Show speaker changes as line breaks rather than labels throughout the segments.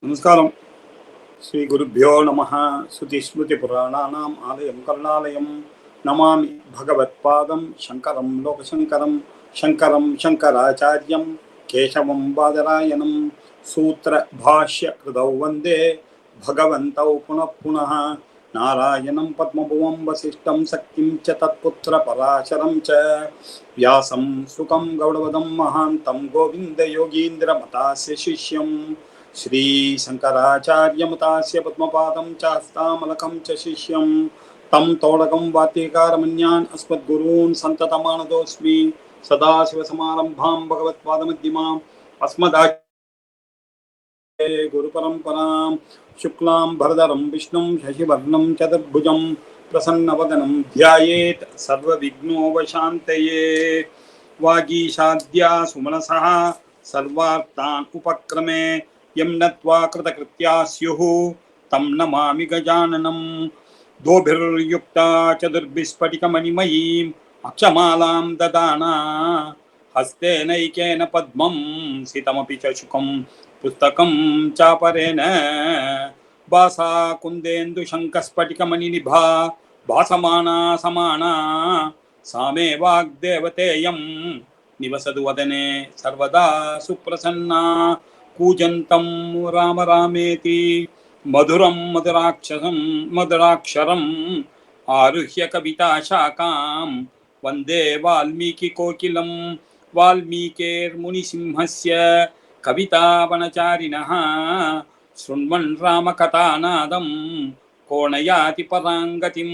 నమస్కారం. శ్రీ గురుభ్యో నమ. శృతిస్మృతిపురాణానాం ఆలయం కరుణాలయం నమామి భగవత్పాదం శంకరం లోకశంకరం శంకరం శంకరాచార్యం కేశవం బాదరాయణం సూత్రభాష్యకృతౌ వందే భగవంతౌ పునః పునః నారాయణం పద్మభువం వసిష్ఠం శక్తిం చ తత్పుత్రపరాశరం చ వ్యాసం సుఖం గౌడవదం మహాంతం గోవిందయోగీంద్రమతాస్య శిష్యం श्री शंकराचार्यमुतास्य पद्मपादं च हस्तामलकं च शिष्यं तं तोडकं वात्यकारमन्यान् अस्मद्गुरून् सन्ततमानतोऽस्मि सदाशिवसमारम्भां भगवत्पादमध्यमाम् अस्मदाचार्य गुरुपरम्परां शुक्लां भरधरं विष्णुं शशिवर्णं चतुर्भुजं प्रसन्नवदनं ध्यायेत् सर्वविघ्नोपशान्तये वागीशाद्या सुमनसः सर्वार्थान् उपक्रमे यं नत्वा कृतकृत्या स्युः तं नमामि गजाननं दोभिर्युक्ता चतुर्भिस्फटिकमणिमयीम् अक्षमालां ददाना हस्तेनैकेन पद्मं सितमपि च शुकं पुस्तकं चापरेण भासा कुन्देन्दुशङ्खस्फटिकमणिनिभा भासमाना समाना सा मे वाग्देवतेयं निवसतु वदने सर्वदा सुप्रसन्ना कूजन्तं राम रामेति मधुरं मधुराक्षरम् आरुह्य कविताशाखां वन्दे वाल्मीकिकोकिलं वाल्मीकेर्मुनिसिंहस्य कवितावनचारिणः शृण्वन् रामकथानादं कोणयाति पराङ्गतिं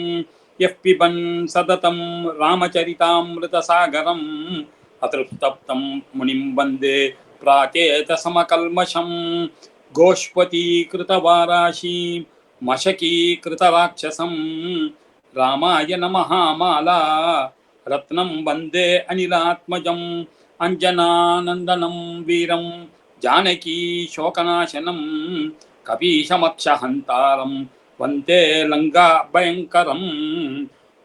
यः पिबन् सततं रामचरितामृतसागरम् अतृप्तं मुनिं वन्दे प्राचेतसमकल्मषं गोष्पतीकृतवाराशीं मशकीकृतराक्षसं रामायण महामाला रत्नं वन्दे अनिलात्मजम् अञ्जनानन्दनं वीरं जानकी शोकनाशनं कपीशमक्षहन्तारं वन्दे लङ्काभयङ्करम्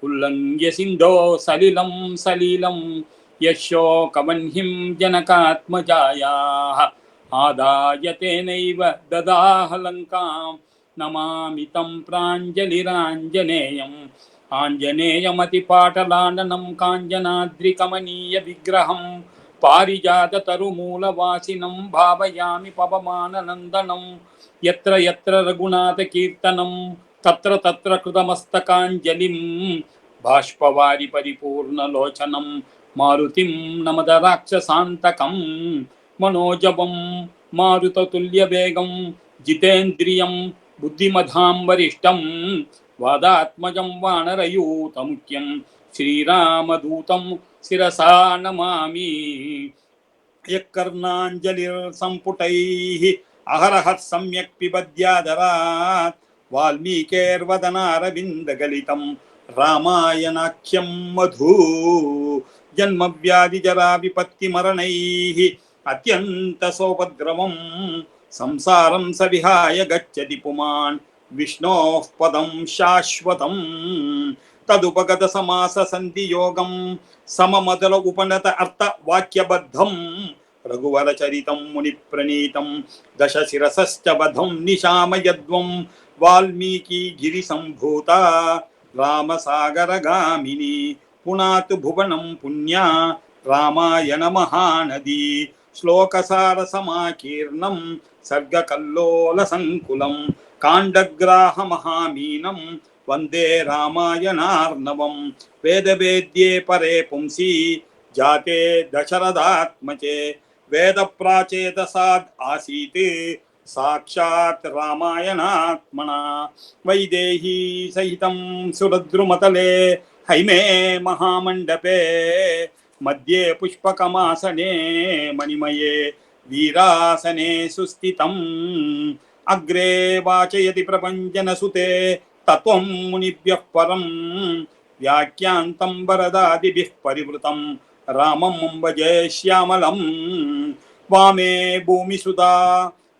उल्लङ्घ्य सिन्धो सलिलं सलीलं यशोकवह्निं जनकात्मजायाः आदाय तेनैव ददाह लङ्कां नमामि तं प्राञ्जलिराञ्जनेयम् आञ्जनेयमतिपाटलाननं काञ्जनाद्रिकमनीयविग्रहं पारिजाततरुमूलवासिनं भावयामि पवमाननन्दनं यत्र यत्र रघुनाथकीर्तनं तत्र तत्र कृतमस्तकाञ्जलिं बाष्पवारि परिपूर्णलोचनं मारुतिं नमद राक्षसान्तकं मनोजवं मारुततुल्यवेगं जितेन्द्रियं बुद्धिमतां वरिष्ठं वादात्मजं वानरयूतमुख्यं श्रीरामदूतं शिरसा नमामि। यत्कर्णाञ्जलिर्सम्पुटैः अहरहः सम्यक् पिबद्यादरात् वाल्मीकेर्वदनारविन्दगलितं रामायणाख्यं मधु जन्मव्याधिजरा विपत्तिमरणैः अत्यन्तसोपद्रवं संसारं स विहाय गच्छति पुमान् विष्णोः पदं शाश्वतं तदुपगतसमाससन्धियोगं सममदल उपनत अर्थवाक्यबद्धं रघुवरचरितं मुनिप्रणीतं दशशिरसश्च वधं निशामयद्वं वाल्मीकि गिरिसम्भूता रामसागरगामिनी पुनातु भुवनं पुण्या रामायण महानदी श्लोकसारसमाकीर्णं सर्गकल्लोलसङ्कुलं काण्डग्राहमहामीनं वन्दे रामायणार्णवं वेदवेद्ये परे पुंसि जाते दशरथात्मजे वेदप्राचेतसाद् आसीत् साक्षात् रामायणात्मना वैदेही सहितं सुरद्रुमतले हैमे महामण्डपे मध्ये पुष्पकमासने मणिमये वीरासने सुस्थितम् अग्रे वाचयति प्रपञ्चनसुते तत्त्वं मुनिभ्यः परं व्याख्यान्तं वरदादिभिः परिवृतं रामं भजे श्यामलं वामे भूमिसुधा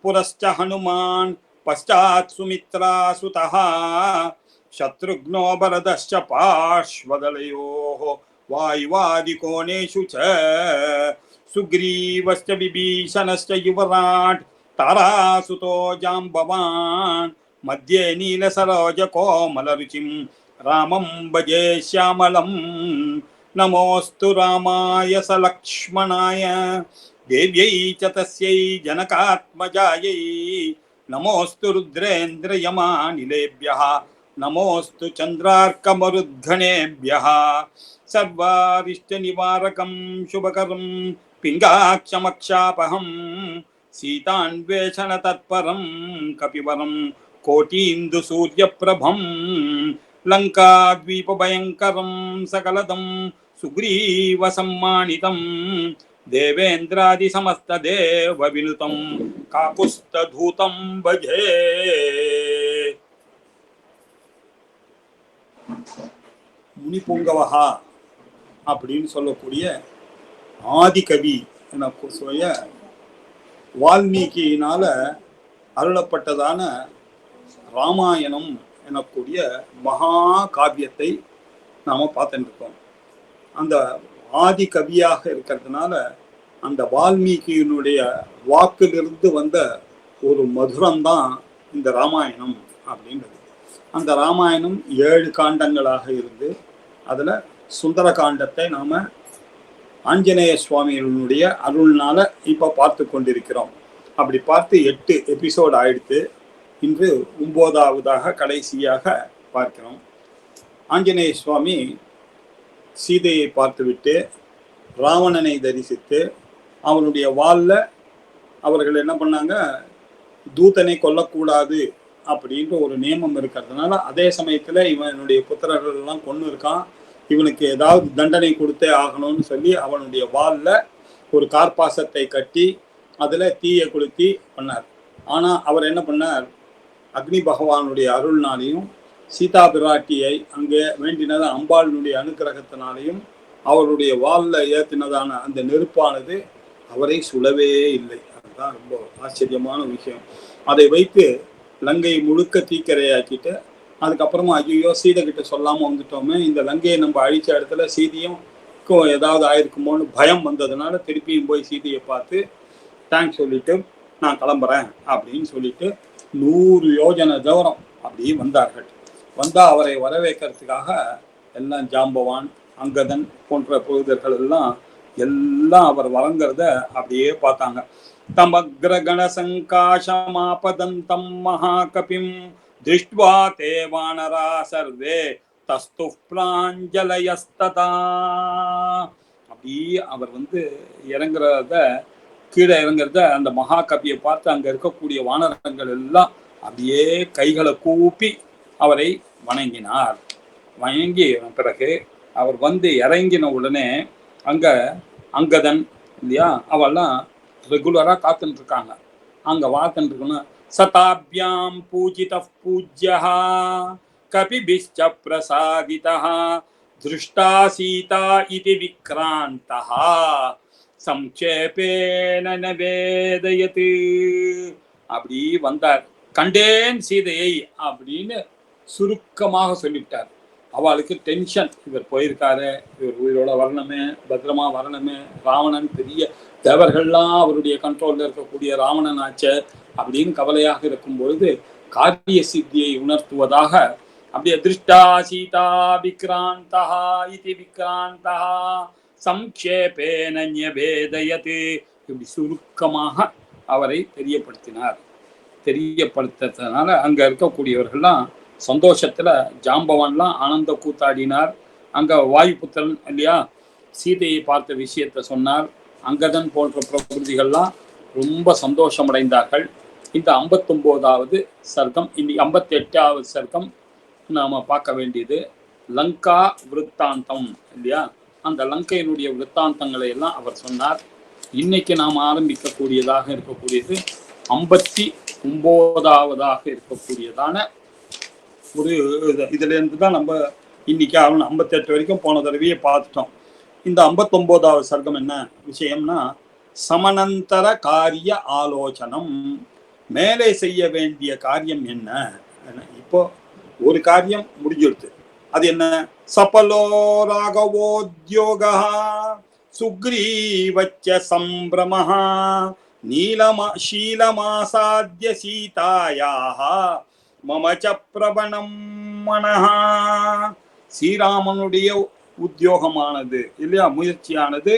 पुरश्च हनुमान् पश्चात् सुमित्रा सुतः शत्रुघ्नो भरतश्च पार्श्वदलयोः वायुवादिकोणेषु च सुग्रीवश्च विभीषणश्च युवराट् तारासुतो जाम्बवान् मध्ये नीलसरोजकोमलरुचिं रामं भजे श्यामलं नमोऽस्तु रामाय सलक्ष्मणाय देव्यै च तस्यै जनकात्मजायै नमोऽस्तु रुद्रेन्द्रयमानिलेभ्यः नमोऽस्तु चन्द्रार्कमरुद्गणेभ्यः सर्वारिष्टनिवारकं शुभकरं पिङ्गाक्षमक्षापहं सीतान्वेषणतत्परं कपिवरं कोटीन्दुसूर्यप्रभं लङ्काद्वीपभयङ्करं सकलदं सुग्रीवसम्मानितं देवेन्द्रादिसमस्तदेवविनुतं काकुत्स्थधूतं भजे. முனிபுங்கவஹா அப்படின்னு சொல்லக்கூடிய ஆதிகவி என சொல்ல வால்மீகியினால அருளப்பட்டதான ராமாயணம் எனக்கூடிய மகா காவியத்தை நாம் பார்த்துட்டு இருக்கோம். அந்த ஆதி கவியாக இருக்கிறதுனால அந்த வால்மீகியினுடைய வாக்கிலிருந்து வந்த ஒரு மதுரம்தான் இந்த ராமாயணம் அப்படின்றது. அந்த ராமாயணம் 7 காண்டங்களாக இருந்து அதில் சுந்தர காண்டத்தை நாம் ஆஞ்சநேய சுவாமியினுடைய அருள்னால இப்போ பார்த்து கொண்டிருக்கிறோம். அப்படி பார்த்து 8 எபிசோடு ஆயிடுத்து. இன்று 9வதாக கடைசியாக பார்க்கிறோம். ஆஞ்சநேய சுவாமி சீதையை பார்த்துவிட்டு ராவணனை தரிசித்து அவனுடைய வாளில் அவர்கள் என்ன பண்ணாங்க, தூதனை கொல்லக்கூடாது அப்படின்ற ஒரு நியமம் இருக்கிறதுனால அதே சமயத்தில் இவனுடைய புத்திரர்கள் எல்லாம் கொண்டு இருக்கான், இவனுக்கு ஏதாவது தண்டனை கொடுத்தே ஆகணும்னு சொல்லி அவனுடைய வாளில் ஒரு கார்பாசத்தை கட்டி அதில் தீயை கொளுத்தி பண்ணார். ஆனால் அவர் என்ன பண்ணார், அக்னி பகவானுடைய அருள்னாலையும் சீதா பிராட்டியை அங்கே வேண்டினது அம்பாளினுடைய அனுக்கிரகத்தினாலையும் அவருடைய வாளில் ஏற்றினதான அந்த நெருப்பானது அவரை சுடவே இல்லை. அதுதான் ரொம்ப ஆச்சரியமான விஷயம். அதை வைத்து லங்கை முழுக்க தீக்கரையாக்கிட்டு அதுக்கப்புறமா ஐயோ சீதை கிட்ட சொல்லாமல் வந்துட்டோமே, இந்த லங்கையை நம்ம அழிச்ச இடத்துல சீதையும் ஏதாவது ஆயிருக்குமோன்னு பயம் வந்ததுனால திருப்பியும் போய் சீதையை பார்த்து தேங்க்ஸ் சொல்லிட்டு நான் கிளம்புறேன் அப்படின்னு சொல்லிட்டு 100 யோஜனை தூரம் அப்படியே வந்தார்கள். வந்தால் அவரை வரவேற்கிறதுக்காக எல்லாம் ஜாம்பவான் அங்கதன் போன்ற புனிதர்கள் எல்லாம் அவர் வழங்குறத அப்படியே பார்த்தாங்க. தமக்ர கணசங்காசமாபதந்தம் மகாகபிம் திருஷ்ட்வா தே வானரா சர்வே தஸ்து பிராஞ்சலயஸ்ததா. அப்படி அவர் இறங்குறத கீழே இறங்குறத அந்த மகாகபியை பார்த்து அங்க இருக்கக்கூடிய வானரங்கள் எல்லாம் அப்படியே கைகளை கூப்பி அவரை வணங்கினார். வணங்கி பிறகு அவர் இறங்கின உடனே அங்க அங்கதன் இல்லையா அவெல்லாம் ரெகுலரா காத்துட்டு இருக்காங்க. அங்க வாத்துட்டு இருக்கணும். சதாபியாம் பூஜித பூஜ்யா கபிபிஷ்ச பிரசாதிதா திருஷ்டா சீதா இதி விக்ராந்தா சம்சேபேன நவேதயது. அப்படி வந்தார். கண்டேன் சீதையை அப்படின்னு சுருக்கமாக சொல்லிவிட்டார். அவளுக்கு டென்ஷன், இவர் போயிருக்காரு, இவர் உயிரோட வரணுமே, பத்திரமா வரணுமே, ராவணன் பெரிய தேவர்கள்லாம் அவருடைய கண்ட்ரோலில் இருக்கக்கூடிய ராவணன் ஆச்சு அப்படின்னு கவலையாக இருக்கும் பொழுது காரிய சித்தியை உணர்த்துவதாக அப்படியே திருஷ்டா சீதா விக்ராந்தா இதி விக்ராந்தா சம்க்ஷேபேன ஞபேதயது இப்படி சுருக்கமாக அவரை தெரியப்படுத்தினார். தெரியப்படுத்துறதுனால அங்க இருக்கக்கூடியவர்கள்லாம் சந்தோஷத்துல ஜாம்பவான்லாம் ஆனந்த கூத்தாடினார். அங்க வாயுபுத்திரன் இல்லையா சீதையை பார்த்த விஷயத்த சொன்னார். அங்கதன் போன்ற பிரபுதிகள்லாம் ரொம்ப சந்தோஷம் அடைந்தார்கள். இந்த 59வது சர்க்கம், இன்னைக்கு 58வது சர்க்கம் நாம பார்க்க வேண்டியது லங்கா விருத்தாந்தம் இல்லையா. அந்த லங்கையினுடைய விருத்தாந்தங்களை எல்லாம் அவர் சொன்னார். இன்னைக்கு நாம் ஆரம்பிக்கக்கூடியதாக இருக்கக்கூடியது 59வதாக இருக்கக்கூடியதான ஒரு இதுல இருந்து தான் நம்ம இன்னைக்கு 58 வரைக்கும் போன தடவையே பார்த்துட்டோம். இந்த 59வது சர்க்கம் என்ன விஷயம்னா சமனந்தர காரிய ஆலோசனம். மேலே செய்ய வேண்டிய காரியம் என்ன? இப்போ ஒரு காரியம் முடிஞ்சிடுது. அது என்ன? சபலோ ராகவோத்யோகா சுக்ரீவச்ச சம்பிரமஹா ஷீலமாசாத்ய சீதாயாக மமச்ச பிரபணம் மனஹா. ஸ்ரீராமனுடைய உத்தியோகமானது இல்லையா, முயற்சியானது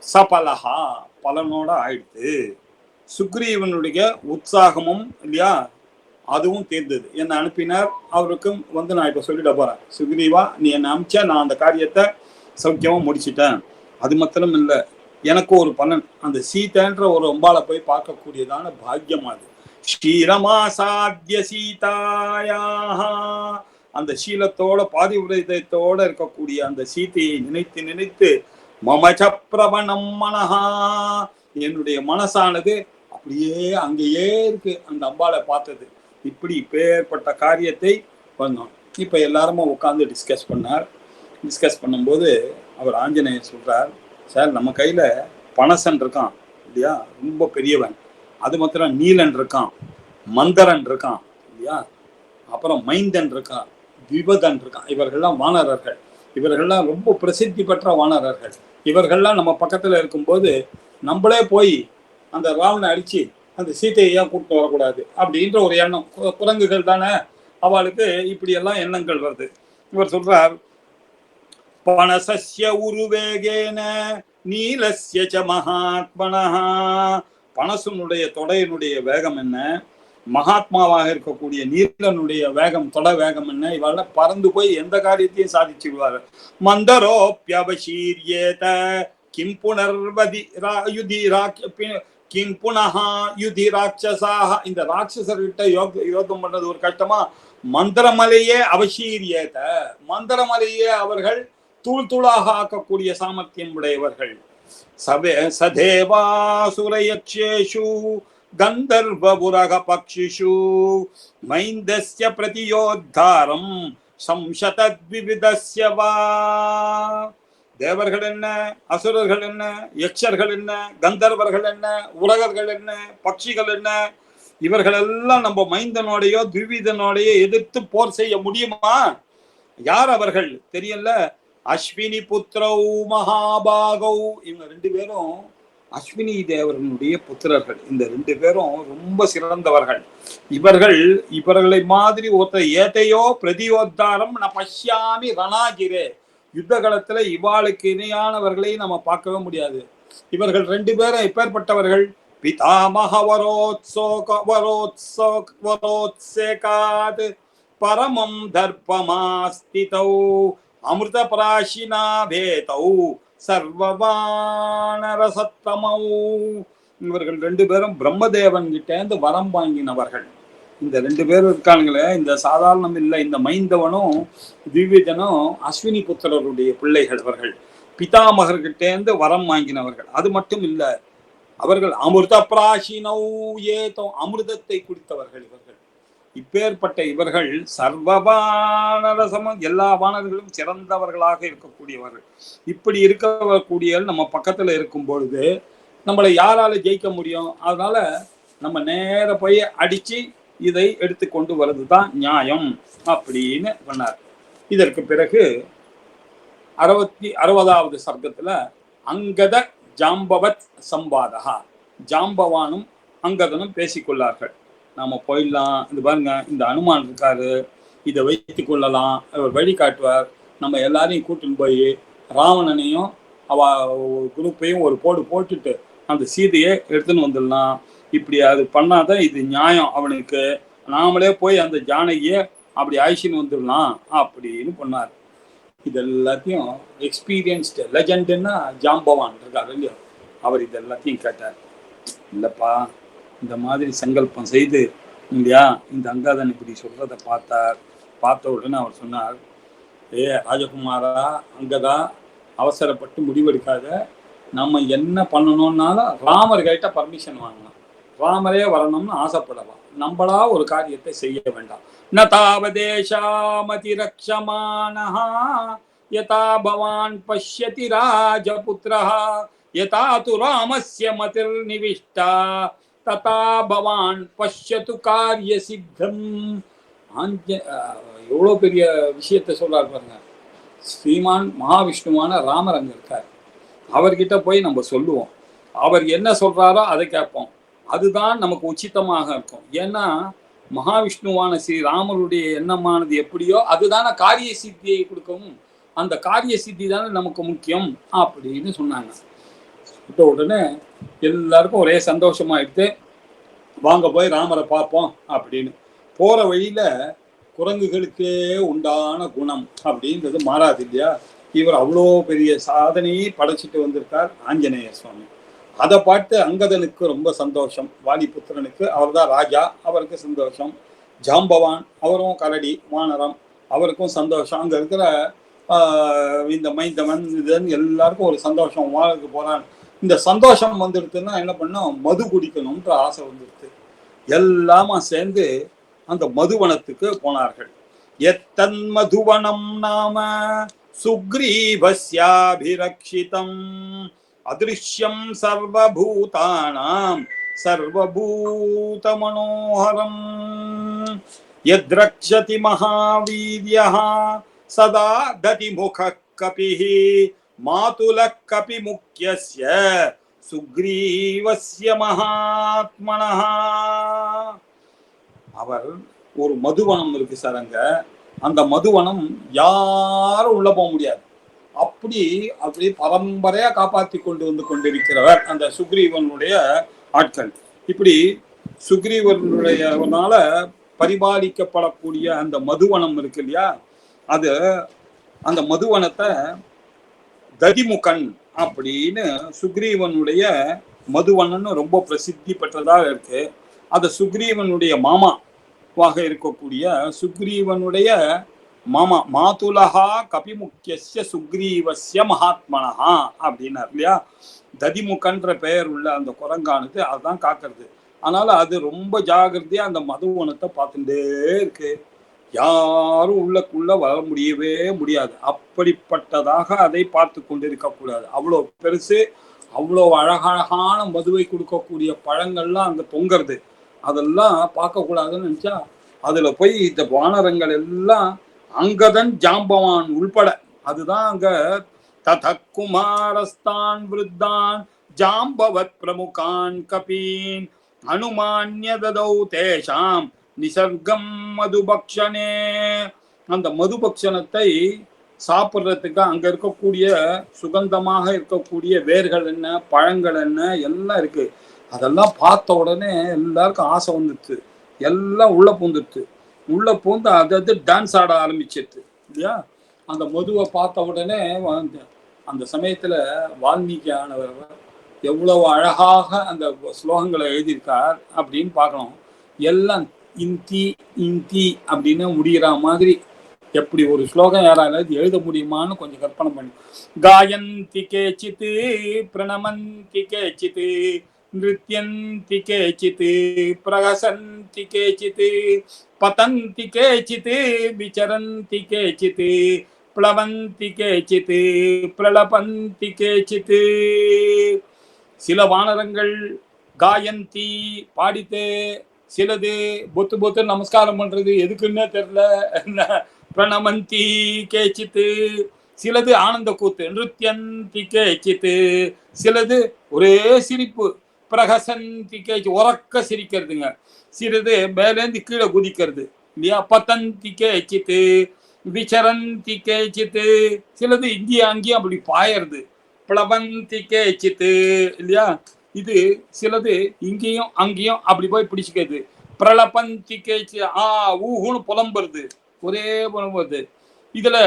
சபலஹா பலனோட ஆயிடுது. சுக்ரீவனுடைய உற்சாகமும் இல்லையா அதுவும் தீர்ந்தது. என்னை அனுப்பினார், அவருக்கும் நான் இப்ப சொல்லிட போறேன், சுக்ரீவா நீ என்னை அனுப்பிச்சா நான் அந்த காரியத்தை சௌக்கியமா முடிச்சிட்டேன். அது மாத்திரம் இல்லை, எனக்கு ஒரு பலன், அந்த சீதைன்ற ஒரு அம்பாளை போய் பார்க்கக்கூடியதான பாக்கியம். அது ஸ்ரீரமாசாத்ய சீதாயாக, அந்த சீலத்தோட பாதிவிரதத்தோட இருக்கக்கூடிய அந்த சீதையை நினைத்து நினைத்து மமச்ச பிரபணம் மனஹா, என்னுடைய மனசானது அப்படியே அங்கேயே இருக்கு அந்த அம்பாளை பார்த்தது. இப்படி இப்பேற்பட்ட காரியத்தை பண்ணோம். இப்ப எல்லாருமே உட்காந்து டிஸ்கஸ் பண்ணார். டிஸ்கஸ் பண்ணும்போது அவர் ஆஞ்சநேயர் சொல்றார், சார் நம்ம கையில பனசன் இருக்கான் இல்லையா, ரொம்ப பெரியவன். அது மாத்திரம் நீலன் இருக்கான், மந்தரன் இருக்கான் இல்லையா, அப்புறம் மைந்தன் இருக்கான், விபதன் இருக்கான். இவர்கள்லாம் வானரர்கள். இவர்கள்லாம் ரொம்ப பிரசித்தி பெற்ற வானரர்கள். இவர்கள்லாம் நம்ம பக்கத்துல இருக்கும்போது நம்மளே போய் அந்த ராவணனை அடிச்சு அந்த சீத்தையை ஏன் கூப்பிட்டு வரக்கூடாது அப்படின்ற ஒரு எண்ணம். குரங்குகள் தானே, அவளுக்கு இப்படி எல்லாம் எண்ணங்கள் வருது. இவர் சொல்றார், பனசஸ்ய உருவேகேன நீலஸ்ய ச மகாத்மனஹ. பனசனுடைய தொடையினுடைய வேகம் என்ன, மகாத்மாவாக இருக்கக்கூடிய நீலனுடைய வேகம், தொட வேகம் என்ன, இவாள பறந்து போய் எந்த காரியத்தையும் சாதிச்சுடுவார். மந்தரோப்யவசீர்யேத கிம் புனர்வதி யுதி கிம் புனஹா யுதி ராட்சசாக. இந்த ராட்சசர்கிட்ட யோகம் பண்றது ஒரு கஷ்டமா, மந்திரமலையே அவசீரியேத, மந்திரமலையே அவர்கள் தூள் தூளாக ஆக்கக்கூடிய சாமர்த்தியம் உடையவர்கள். சதேவாசுரயக்ஷேஷு கந்தர்வபுரக பக்ஷிஷு மைந்தஸ்ய பிரதியோத்தாரம் சம்சதத்விவிதஸ்ய வா. தேவர்கள் என்ன, அசுரர்கள் என்ன, யக்ஷர்கள் என்ன, கந்தர்வர்கள் என்ன, உலகர்கள் என்ன, பட்சிகள் என்ன, இவர்கள் எல்லாம் நம்ம மைந்தனோடையோ துவிதனோடையோ எதிர்த்து போர் செய்ய முடியுமா? யார் அவர்கள் தெரியல. அஸ்வினி புத்திரௌ மகாபாகௌ. இவங்க ரெண்டு பேரும் அஸ்வினி தேவர்களுடைய புத்திரர்கள். இந்த ரெண்டு பேரும் ரொம்ப சிறந்தவர்கள். இவர்களை மாதிரி ஒருத்தர் ஏதையோ பிரதியோத்தாரம் ந பஷ்யாமி ரணாகிரே. யுத்த காலத்துல இவாளுக்கு இணையானவர்களை நம்ம பார்க்கவே முடியாது. இவர்கள் ரெண்டு பேரும் எப்பேற்பட்டவர்கள், பிதாமக வரோத்சேகாத் பரமம் தர்ப்பமாஸ்திதௌ அமிர்த பராசினா பேதௌ சர்வவானரசத்தமௌ. இவர்கள் ரெண்டு பேரும் பிரம்மதேவன் கிட்டேந்து வரம் வாங்கினவர்கள். இந்த ரெண்டு பேரும் இருக்கானுங்களே, இந்த சாதாரணம் இல்லை. இந்த மைந்தவனும் திவ்யஜனும் அஸ்வினி புத்திரருடைய பிள்ளைகள். அவர்கள் பிதாமகர்கிட்டேந்து வரம் வாங்கினவர்கள். அது மட்டும் இல்ல, அவர்கள் அமிர்த பிராசினௌ ஏதோ, அமிர்தத்தை குடித்தவர்கள் இவர்கள். இப்பேற்பட்ட இவர்கள் சர்வவானரசமம், எல்லா வானர்களும் சிறந்தவர்களாக இருக்கக்கூடியவர்கள். இப்படி இருக்கக்கூடிய நம்ம பக்கத்துல இருக்கும் பொழுது நம்மளை யாரால ஜெயிக்க முடியும்? அதனால நம்ம நேர போய் அடிச்சு இதை எடுத்து கொண்டு வருதுதான் நியாயம் அப்படின்னு சொன்னார். இதற்கு பிறகு 60வது சர்க்கத்துல அங்கத ஜாம்பவத் சம்பாதகா, ஜாம்பவானும் அங்கதனும் பேசிக்கொள்ளார்கள். நாம போயிடலாம், இது பாருங்க இந்த அனுமான் இருக்காரு, இதை வைத்து கொள்ளலாம், அவர் வழி காட்டுவார். நம்ம எல்லாரையும் கூட்டின்னு போய் ராவணனையும் அவ குரூப்பையும் ஒரு போட்டுட்டு அந்த சீதையை எடுத்துன்னு வந்துடலாம். இப்படி அது பண்ணாதான் இது நியாயம் அவனுக்கு. நாமளே போய் அந்த ஜானகியை அப்படி ஆயிஷின்னு வந்துடலாம் அப்படின்னு பண்ணார். இது எல்லாத்தையும் எக்ஸ்பீரியன்ஸ்டு லெஜெண்டுன்னா ஜாம்பவான் இருக்காரு இல்லையோ, அவர் இது எல்லாத்தையும் கேட்டார். இல்லப்பா, இந்த மாதிரி சங்கல்பம் செய்து இல்லையா இந்த அங்காதன் இப்படி சொல்றதை பார்த்த உடனே அவர் சொன்னார், ராஜகுமாரா அங்கதா, அவசரப்பட்டு முடிவெடுக்காத. நம்ம என்ன பண்ணணும்னாலும் ராமர் கிட்ட பர்மிஷன் வாங்கலாம், ராமரே வரணும்னு ஆசைப்படலாம். நம்மளா ஒரு காரியத்தை செய்ய வேண்டாம். நதாவதேஷாமதி ரக்ஷமானஹா யதா பவான் பஷ்யதி ராஜபுத்ரஹ யதா து ராமஸ்ய மதிர் நிவிஷ்டா ததா பவான் பஷ்யது காரிய சித்தம். எவ்வளோ பெரிய விஷயத்தை சொல்றாரு பாருங்க. ஸ்ரீமான் மகாவிஷ்ணுவான ராமர் அங்க இருக்கார். அவர்கிட்ட போய் நம்ம சொல்லுவோம், அவர் என்ன சொல்றாரோ அதை கேட்போம். அதுதான் நமக்கு உச்சிதமாக இருக்கும். ஏன்னா மகாவிஷ்ணுவான ஸ்ரீராமருடைய எண்ணமானது எப்படியோ அதுதானே காரிய சித்தியை கொடுக்கும். அந்த காரிய சித்தி தானே நமக்கு முக்கியம் அப்படின்னு சொன்னாங்க. உடனே எல்லாருக்கும் ஒரே சந்தோஷமாயிடுத்து. வாங்க போய் ராமரை பார்ப்போம் அப்படின்னு. போற வழியில குரங்குகளுக்கே உண்டான குணம் அப்படின்றது மாறாது இல்லையா? இவர் அவ்வளோ பெரிய சாதனையை படைச்சிட்டு வந்திருக்கார் ஆஞ்சநேய சுவாமி. அதை பார்த்து அங்கதனுக்கு ரொம்ப சந்தோஷம். வாலிபுத்திரனுக்கு, அவர் தான் ராஜா, அவருக்கு சந்தோஷம். ஜாம்பவான் அவரும் கரடி வானரம், அவருக்கும் சந்தோஷம். அங்க இருக்கிற இந்த மைந்தவன் இதுன்னு எல்லாருக்கும் ஒரு சந்தோஷம். வாழ்க்கை போறான். இந்த சந்தோஷம் வந்துடுதுன்னா என்ன பண்ணோம், மது குடிக்கணும்ன்ற ஆசை வந்துடுது. எல்லாமா சேர்ந்து அந்த மதுவனத்துக்கு போனார்கள். எத்தன் மதுவனம் நாம சுக்ரீவஸ்யாபிரக்ஷிதம் அதிருஷ்யம் சர்வபூதானாம் சர்வபூத மனோஹரம் யத்ரக்ஷதி மகாவீர்யः சதா ததிமுக கபிः மாதுலக் கபி முக்யஸ்ய சுக்ரீவஸ்ய மகாத்மனः. அவர் ஒரு மதுவனம் இருக்கு சார் அங்க. அந்த மதுவனம் யாரும் உள்ள போக முடியாது. அப்படி பரம்பரையா காப்பாற்றி கொண்டு வந்து கொண்டிருக்கிறவர் அந்த சுக்ரீவனுடைய ஆட்கள். இப்படி சுக்ரீவனுடையனால பரிபாலிக்கப்படக்கூடிய அந்த மதுவனம் இருக்கு இல்லையா, அது அந்த மதுவனத்தை ததிமுகன் அப்படின்னு சுக்ரீவனுடைய மதுவனன்னு ரொம்ப பிரசித்தி பெற்றதாக இருக்கு. அது சுக்ரீவனுடைய மாமாவாக இருக்கக்கூடிய சுக்ரீவனுடைய மாமா மாதுலஹா கபிமுக்கியஸ்ய சுக்ரீவஸ்ய மகாத்மனஹா அப்படின்னார் இல்லையா. ததிமுகன்ற பெயர் உள்ள அந்த குரங்கானது அதுதான் காக்கிறது. அதனால அது ரொம்ப ஜாகிரதையா அந்த மதுவனத்தை பார்த்துட்டே இருக்கு. யாரும் உள்ளக்குள்ள வர முடியவே முடியாது. அப்படிப்பட்டதாக அதை பார்த்து கொண்டு இருக்கக்கூடாது. அவ்வளோ பெருசு, அவ்வளோ அழகழகான மதுவை கொடுக்கக்கூடிய பழங்கள்லாம் அங்க தொங்குறது. அதெல்லாம் பார்க்கக்கூடாதுன்னு நினைச்சா அதுல போய் இந்த வானரங்கள் எல்லாம் அங்கதன் ஜாம்பவான் உள்பட அதுதான் அங்க ததகுமாரஸ்தான் விருத்தான் ஜாம்பவத் பிரமுகான் கபீன் அனுமான்யதௌ தேஷாம் நிசர்க்கம் மதுபக்ஷனே. அந்த மதுபக்ஷணத்தை சாப்பிட்றதுக்கு அங்க இருக்கக்கூடிய சுகந்தமாக இருக்கக்கூடிய வேர்கள் என்ன, பழங்கள் என்ன எல்லாம் இருக்கு. அதெல்லாம் பார்த்த உடனே எல்லாருக்கும் ஆசை வந்துடுச்சு. எல்லாம் உள்ள பூந்துடுச்சு. உள்ள பூந்து அதாவது டான்ஸ் ஆட ஆரம்பிச்சிருச்சு இல்லையா. அந்த மதுவை பார்த்த உடனே அந்த சமயத்துல வால்மீகி ஆனவர் எவ்வளவு அழகாக அந்த ஸ்லோகங்களை எழுதியிருக்கார் அப்படின்னு பார்க்கணும். எல்லாம் இந்தி இந்தி அப்படின்னு முடிகிற மாதிரி எப்படி ஒரு ஸ்லோகம் யாராவது எழுத முடியுமான்னு கொஞ்சம் கற்பனை பண்ணி. காயந்தி கேச்சித் பிரணமந்தி கேச்சித் நிருத்யந்தி கேச்சித் பிரகசந்தி கேச்சித் பதந்தி கேச்சித் விசரந்தி கேச்சித் பிளவந்தி கேச்சித் பிரலபந்தி கேச்சித். சில வானரங்கள் காயந்தி பாடித்தே, சிலது பொத்து பொத்து நமஸ்காரம் பண்றது எதுக்குன்னே தெரியல, பிரணமந்தி கேச்சித்து, சிலது ஆனந்த கூத்து நிருத்யந்தி கேச்சித்து, சிலது ஒரே சிரிப்பு பிரகசந்தி கேச்சி உறக்க சிரிக்கிறதுங்க, சிலது மேலேந்து கீழே குதிக்கிறது இல்லையா, பதந்தி கேச்சித்து விசரந்தி கேச்சித்து, சிலது இங்கேயும் அங்கேயும் அப்படி பாயறது பிளவந்தி கேச்சித்து இல்லையா. இது சிலது இங்கேயும் அங்கேயும் அப்படி போய் பிடிச்சிக்கிறது பிரலபந்தி கேச்சி ஊஹுன்னு புலம்புறது ஒரே புலம்புறது. இதுல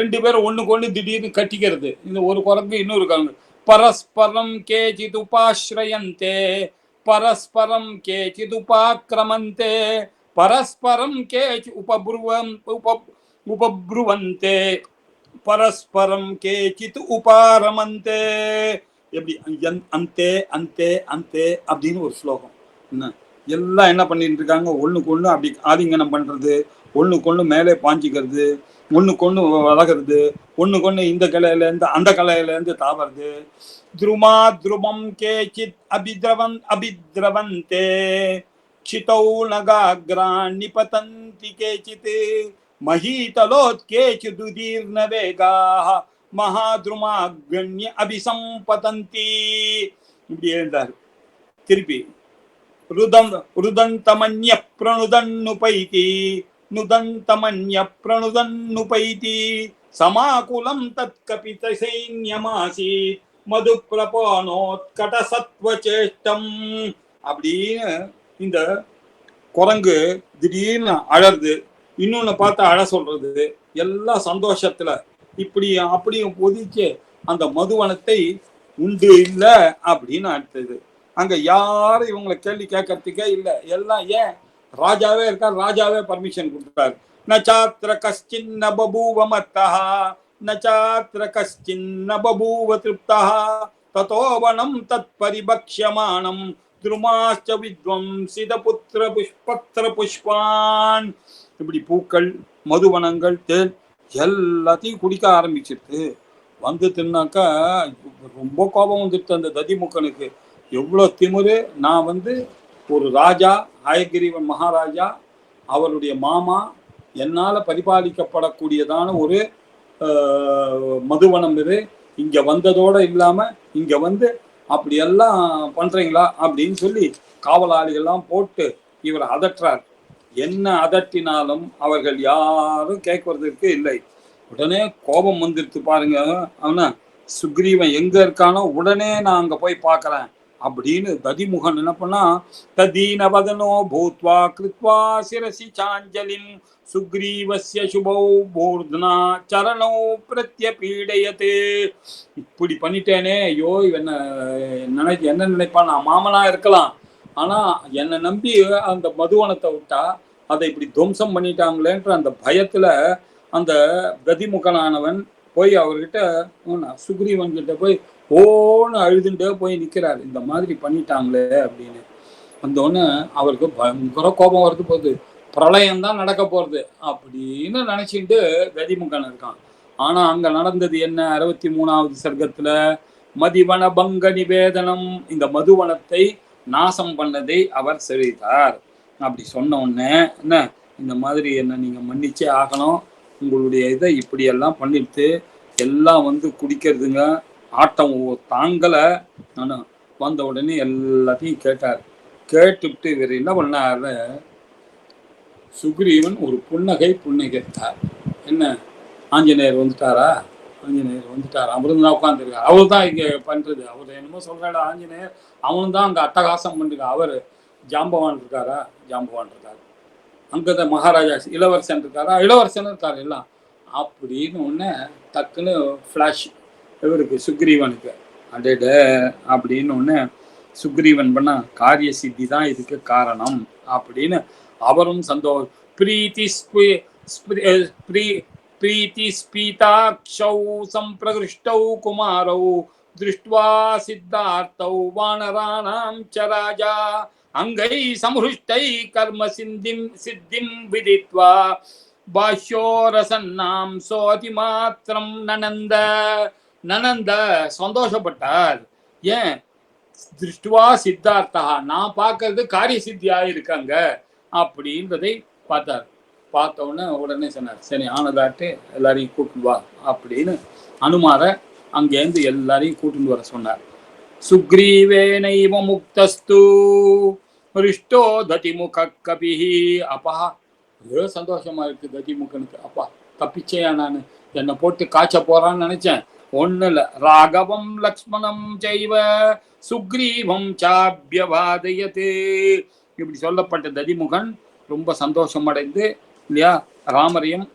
ரெண்டு பேரும் ஒண்ணுக்கு ஒண்ணு திடீர்னு கட்டிக்கிறது. இந்த ஒரு குரங்கு இன்னொரு குரங்கு பரஸ்பரம் கேச்சித் உபாஸ்ரயந்தே பரஸ்பரம் கேச்சித் உபாக்கிரமந்தே பரஸ்பரம் கேச்சி உபப்ருவந்தே பரஸ்பரம் கேச்சித் உபாரமந்தே. எப்படி அந்தே அந்தே அந்தே அப்படின்னு ஒரு ஸ்லோகம். என்ன எல்லாம் என்ன பண்ணிட்டு இருக்காங்க, ஒண்ணுக்கு ஒண்ணு அப்படி ஆலிங்கனம் பண்றது, ஒண்ணுக்கு ஒண்ணு மேலே பாஞ்சிக்கிறது, ஒண்ணுக்கு ஒண்ணு வளர்கிறது, ஒண்ணுக்கு ஒண்ணு இந்த கலையில இருந்து அந்த கலையில இருந்து தாவறது. துருமா துருமம் கேச்சித் அபித்ரவந்தே சிதௌ நகாக்ரான் நிபதந்தி கேச்சித் மஹீதலோத் கேச்சித் உதீர்ண வேகாஹ மகாத்ருமாகண்ய அபிசம்பதந்தி. இப்படி எழுந்தார். திருப்பி ருதம் ருதந்தமன்ய பிரணுதன்னுபைதி நுதந்தமன்ய பிரணுதன்னுபைதி சமாகுலம் தத்கபித சைன்யமாசீத் மது பிரபோனோத்கட சத்வசேஷ்டம் அப்படின்னு இந்த குரங்கு திடீர்னு அழறது, இன்னொன்னு பார்த்து அழ சொல்றது, எல்லாம் சந்தோஷத்துல இப்படியும் அப்படியும் ஒதுக்கி அந்த மதுவனத்தை உண்டு இல்லை அப்படின்னு அடுத்தது. அங்க யாரும் இவங்களை கேள்வி கேட்கறதுக்கே இல்லை. எல்லாம் ஏன் ராஜாவே இருக்கார், ராஜாவே பர்மிஷன் கொடுத்தாரு. நச்சாத்திர கஷ்டின்ன பபூவ மத்தஹ நச்சாத்திர கஷ்டின்ன பபூவ திருப்தஹ ததோவனம் தத் பரிபக்ஷ்யமானம் திருமாச்ச வித்வம்சித புத்திர புஷ்பக்திர புஷ்பான். இப்படி பூக்கள், மதுவனங்கள், தேன் எல்லாத்தையும் குடிக்க ஆரம்பிச்சிட்டு வந்து தின்னாக்கா ரொம்ப கோபம் வந்துட்டு அந்த ததிமுகனுக்கு. எவ்வளோ திமுரு! நான் வந்து ஒரு ராஜா, ஹயகிரீவன் மகாராஜா, அவருடைய மாமா, என்னால் பரிபாலிக்கப்படக்கூடியதான ஒரு மதுவனம் இது. இங்கே வந்ததோடு இல்லாமல் இங்கே வந்து அப்படியெல்லாம் பண்ணுறீங்களா அப்படின்னு சொல்லி காவலாளிகள்லாம் போட்டு இவர் அதற்றார். என்ன அதட்டினாலும் அவர்கள் யாரும் கேட்கறதுக்கு இல்லை. உடனே கோபம் வந்துடுத்து பாருங்க. அவனா சுக்ரீவன் எங்க இருக்கானோ உடனே நான் அங்க போய் பார்க்கறேன் அப்படின்னு ததிமுகன் என்ன பண்ணா, ததீனவதனோ பூத்வா கிருத்வா சிரசி சாஞ்சலிம் சுக்ரீவஸ்ய சுபௌ பூர்தனா சரணோ பிரத்யபீடயதே. இப்படி பண்ணிட்டேனே, ஐயோ என்ன நினைப்பான், நான் மாமனா இருக்கலாம், ஆனா என்னை நம்பி அந்த மதுவனத்தை விட்டா அதை இப்படி துவம்சம் பண்ணிட்டாங்களேன்ற அந்த பயத்துல அந்த கதிமுகனானவன் போய் அவர்கிட்ட, சுக்ரீவன் கிட்ட போய் ஓன்னு அழுதுண்டே போய் நிற்கிறார். இந்த மாதிரி பண்ணிட்டாங்களே அப்படின்னு. வந்தோடனே அவருக்கு பயங்கர கோபம் வருது, போகுது, பிரளயம்தான் நடக்க போறது அப்படின்னு நினைச்சிட்டு கதிமுகன் இருக்கான். ஆனா அங்க நடந்தது என்ன? 63வது சர்க்கத்துல மதிவன பங்க நிவேதனம், இந்த மதுவனத்தை நாசம் பண்ணதை அவர் செய்தார். அப்படி சொன்ன உடனே என்ன, இந்த மாதிரி என்ன நீங்க மன்னிச்சே ஆகணும், உங்களுடைய இதை இப்படியெல்லாம் பண்ணிட்டு எல்லாம் வந்து குடிக்கிறதுங்க, ஆட்டம் தாங்கலை. ஆனால் வந்த உடனே எல்லாத்தையும் கேட்டார். கேட்டுவிட்டு இவர் என்ன பண்ணாரு, சுக்ரீவன் ஒரு புன்னகைத்தார். என்ன, ஆஞ்சநேயர் வந்துட்டாரா? ஆஞ்சநேயர் வந்துட்டார், அவரும் தான் உட்காந்துருக்கார், அவர் தான் இங்கே பண்ணுறது, அவர் என்னமோ சொல்கிறாடா ஆஞ்சநேயர், அவனு தான் அங்கே அட்டகாசம் பண்ணிருக்கா. அவர் ஜாம்பவான் இருக்காரா? ஜாம்பவான் இருக்காரு. அங்கதான் மகாராஜா இளவரசன் இருக்காரா? இளவரசன் இருக்காரு. எல்லாம் அப்படின்னு ஒன்று டக்குன்னு ஃப்ளாஷ் இவருக்கு சுக்ரீவனுக்கு. அடேட அப்படின்னு ஒன்று சுக்ரீவன் பண்ண காரிய சித்தி தான் இதுக்கு காரணம் அப்படின்னு அவரும் சந்தோஷம். பிரீத்தி ஸ்பீதாக்ஷௌ சம்பிரகிருஷ்டௌ குமாரௌ திருஷ்ட்வா சித்தார்த்தௌ வானராணாம் ச ராஜா அங்கை சம்ஹுஷ்டை கர்ம சித்திம் விதித்வா பாஷ்யோரசன்னாம் சோதி மாத்திரம் நனந்த சந்தோஷப்பட்டார். ஏன்? திருஷ்டுவா சித்தார்த்தா, நான் பார்க்கறது காரிய சித்தியா இருக்காங்க அப்படின்றதை பார்த்தார். பார்த்தோன்னே உடனே சொன்னார், சரி ஆனதாட்டு எல்லாரையும் கூட்டிட்டு வா அப்படின்னு அனுமார அங்கேருந்து எல்லாரையும் கூட்டிட்டு வர சொன்னார். சுக்ரீவேனைவ முக்தஸ்து ரிஷ்டோ ததிமுக கபிஹி. அப்பா ஒரே சந்தோஷமா இருக்கு ததிமுகனுக்கு. அப்பா தப்பிச்சேயா, நான் என்னை போட்டு காய்ச்ச போறான்னு நினைச்சேன், ஒண்ணு இல்ல. ராகவம் லக்ஷ்மணம் செய்வ சுக்ரீவம் சாபியவாதயதே. இப்படி சொல்லப்பட்ட ததிமுகன் ரொம்ப சந்தோஷம் அடைந்து இல்லையா, ராமரையும்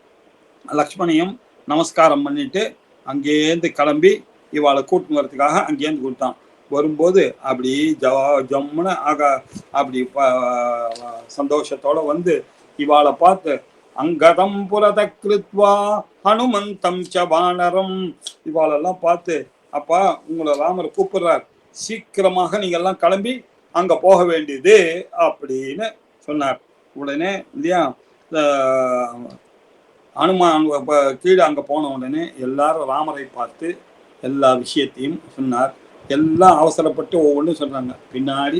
லக்ஷ்மணையும் நமஸ்காரம் பண்ணிட்டு அங்கேருந்து கிளம்பி இவாளை கூட்டின்னு வரதுக்காக அங்கேருந்து கொடுத்தான். வரும்போது அப்படி ஜம்முன்னு அப்படி சந்தோஷத்தோட வந்து இவாளை பார்த்து அங்கதம் புரத கிருத்வா ஹனுமந்தம் ச வானரம், இவாளெல்லாம் பார்த்து, அப்பா உங்களை ராமர் கூப்பிடுறார், சீக்கிரமாக நீங்க எல்லாம் கிளம்பி அங்க போக வேண்டியது அப்படின்னு சொன்னார். உடனே இல்லையா ஹனுமான் கீழே அங்க போன உடனே எல்லாரும் ராமரை பார்த்து எல்லா விஷயத்தையும் சொன்னார். எல்லாம் அவசரப்பட்டு ஒவ்வொன்றும் சொல்றாங்க. பின்னாடி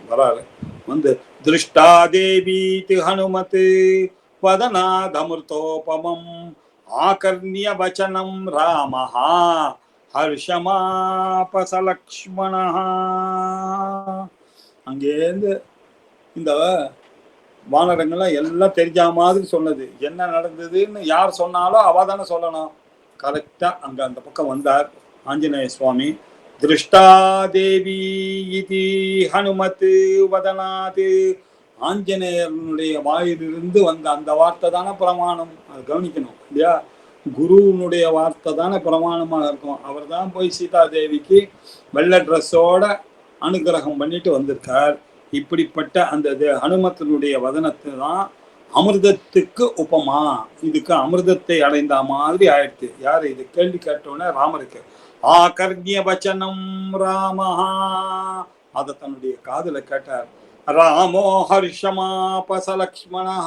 வராரு வந்து, திருஷ்டா தேவி ஹனுமத் வதனாதமிருதோபமம் ஆகர்ணிய வச்சனம் ராமஹா ஹர்ஷமாபசலக்ஷ்மணா. அங்கேருந்து இந்த வானரங்கள்லாம் எல்லாம் தெரிஞ்ச மாதிரி சொன்னது. என்ன நடந்ததுன்னு யார் சொன்னாலும் அவ தானே சொல்லணும். கரெக்டா அங்க அந்த பக்கம் வந்தார் ஆஞ்சநேய சுவாமி. திருஷ்டா தேவி இதி ஹனுமத் வதனாது. ஆஞ்சநேயனுடைய வாயிலிருந்து வந்த அந்த வார்த்தை தானே பிரமாணம். அது கவனிக்கணும் இல்லையா? குருவனுடைய வார்த்தை தானே பிரமாணமாக இருக்கும். அவர் தான் போய் சீதா தேவிக்கு வெள்ளை ட்ரெஸ்ஸோட அனுகிரகம் பண்ணிட்டு வந்திருக்கார். இப்படிப்பட்ட அந்த ஹனுமத்தினுடைய வதனத்தை தான் அமிர்தத்துக்கு உபமா. இதுக்கு அமிர்தத்தை அடைந்த மாதிரி ஆயிடுச்சு. யார் இது கேள்வி கேட்டோன்னே? ராமருக்கு. ஆகர்ணிய வச்சனம் ராமஹா, அதை தன்னுடைய காதுல கேட்டார். ராமோ ஹர்ஷமாபச லக்ஷ்மணா.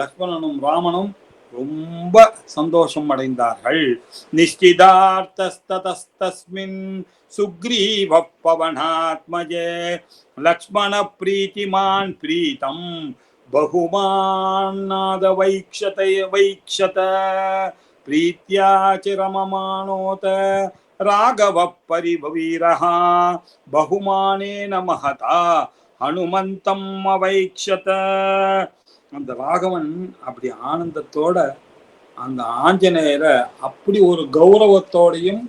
லக்ஷ்மணனும் ராமனும் ரொம்ப சந்தோஷம் அடைந்தார்கள். நிஷ்டிதார்த்தஸ்தஸ்மின் சுக்ரீவ பவனாத்மஜே லக்ஷ்மண பிரீத்திமான் பிரீதம் பகுமான்னாத வைக்ஷத பிரீத்யா சிரமமானோத ராகவ பரிபவீரஹ பகுமானேன மஹதா ஹனுமந்தம் அவைக்ஷத. அந்த ராகவன் அப்படி ஆனந்தத்தோட அந்த ஆஞ்சநேயரை அப்படி ஒரு கௌரவத்தோடையும்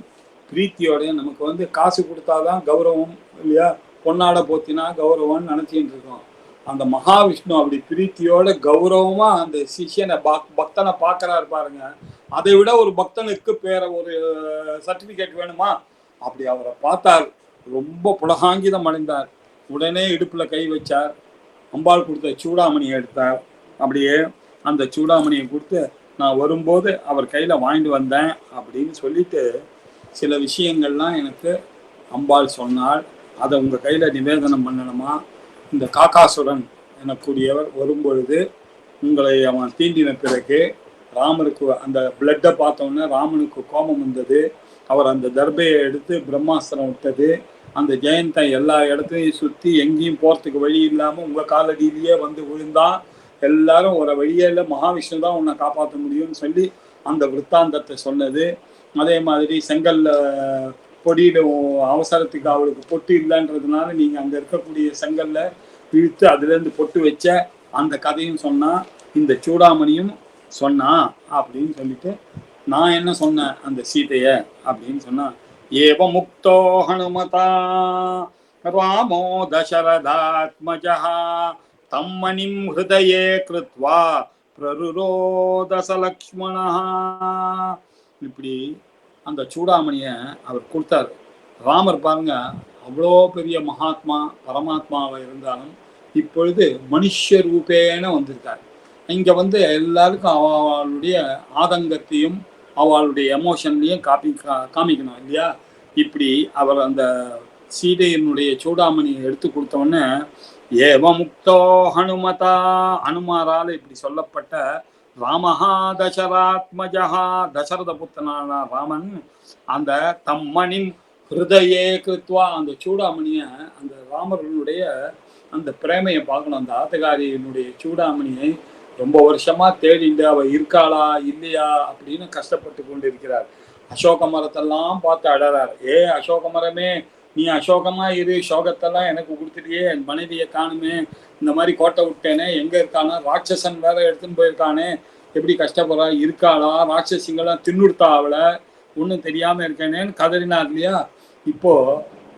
பிரீத்தியோடையும், நமக்கு காசு கொடுத்தாதான் கௌரவம் இல்லையா? பொன்னாட போத்தினா கௌரவம்னு நினைச்சிட்டு இருக்கோம். அந்த மகாவிஷ்ணு அப்படி பிரீத்தியோட கௌரவமா அந்த சிஷ்யனை பக்தனை பார்க்கறாரு பாருங்க. அதை விட ஒரு பக்தனுக்கு ஒரு சர்டிபிகேட் வேணுமா? அப்படி அவரை பார்த்தார். ரொம்ப புலகாங்கிதம் அடைந்தார். உடனே இடுப்புல கை வச்சார். அம்பாள் கொடுத்த சூடாமணியை எடுத்தார். அப்படியே அந்த சூடாமணியை கொடுத்து, நான் வரும்போது அவர் கையில வாங்கிட்டு வந்தேன் அப்படின்னு சொல்லிட்டு, சில விஷயங்கள்லாம் எனக்கு அம்பாள் சொன்னாள், அதை உங்க கையில நிவேதனம் பண்ணணுமா? இந்த காக்காசுரன் எனக்கூடியவர் வரும்பொழுது உங்களை அவன் தீண்டின பிறகு ராமருக்கு அந்த பிளட்டை பார்த்தோன்னே ராமனுக்கு கோபம் வந்தது. அவர் அந்த தர்பையை எடுத்து பிரம்மாஸ்திரம் விட்டது. அந்த ஜெயந்தை எல்லா இடத்தையும் சுற்றி எங்கேயும் போகிறதுக்கு வழி இல்லாமல் உங்கள் காலடியிலேயே விழுந்தான். எல்லாரும் ஒரு வழியில் மகாவிஷ்ணு தான் உன்னை காப்பாற்ற முடியும்னு சொல்லி அந்த விற்த்தாந்தத்தை சொன்னது. அதே மாதிரி செங்கல்ல பொடியில் அவசரத்துக்கு அவளுக்கு பொட்டு இல்லைன்றதுனால நீங்கள் அங்கே இருக்கக்கூடிய செங்கல்ல இழுத்து அதுலேருந்து பொட்டு வச்ச அந்த கதையும் சொன்னா, இந்த சூடாமணியும் சொன்னா அப்படின்னு சொல்லிட்டு, நான் என்ன சொன்னேன் அந்த சீதைய அப்படின்னு சொன்னா, ஏவ முக்தோ ஹனுமதா ராமோ தசரதாத்மஜா தம்மணிம் ஹிருதயே கிருத்வா பிரருரோதச லக்ஷ்மணா. இப்படி அந்த சூடாமணிய அவர் கொடுத்தார். ராமர் பாருங்க, அவ்வளோ பெரிய மகாத்மா பரமாத்மாவை இருந்தாலும் இப்பொழுது மனுஷ ரூபேன வந்திருக்கார். இங்க எல்லாருக்கும் அவளுடைய ஆதங்கத்தையும் அவளுடைய எமோஷன்லையும் காமிக்கணும் இல்லையா? இப்படி அவர் அந்த சீதையினுடைய சூடாமணியை எடுத்து கொடுத்தவொடனே, ஏவ முக்தோ ஹனுமதா, அனுமாரால் இப்படி சொல்லப்பட்ட ராமஹா தசராத்மஜா, தசரத புத்தனான ராமன் அந்த தம்மணிம் ஹிருதயே கிருத்வா, அந்த சூடாமணிய அந்த ராமர்களுடைய அந்த பிரேமையை பார்க்கணும். அந்த ஆத்தகாரியினுடைய சூடாமணியை ரொம்ப வருஷமா தேடிண்டு அவ இருக்காளா இல்லையா அப்படின்னு கஷ்டப்பட்டு கொண்டிருக்கிறார். அசோக மரத்தெல்லாம் பார்த்து அழறார். ஏ அசோக மரமே, நீ அசோகமா இரு, சோகத்தெல்லாம் எனக்கு கொடுத்துட்டியே, என் மனைவியை காணுமே, இந்த மாதிரி கோட்டை விட்டேனே, எங்க இருக்கானா, ராட்சசன் வேற எடுத்துன்னு போயிருக்கானே, எப்படி கஷ்டப்படுறா, இருக்காளா, ராட்சசிங்கெல்லாம் தின்னுடுத்தா அவளை, ஒன்றும் தெரியாம இருக்கேனேன்னு கதறினார் இல்லையா? இப்போ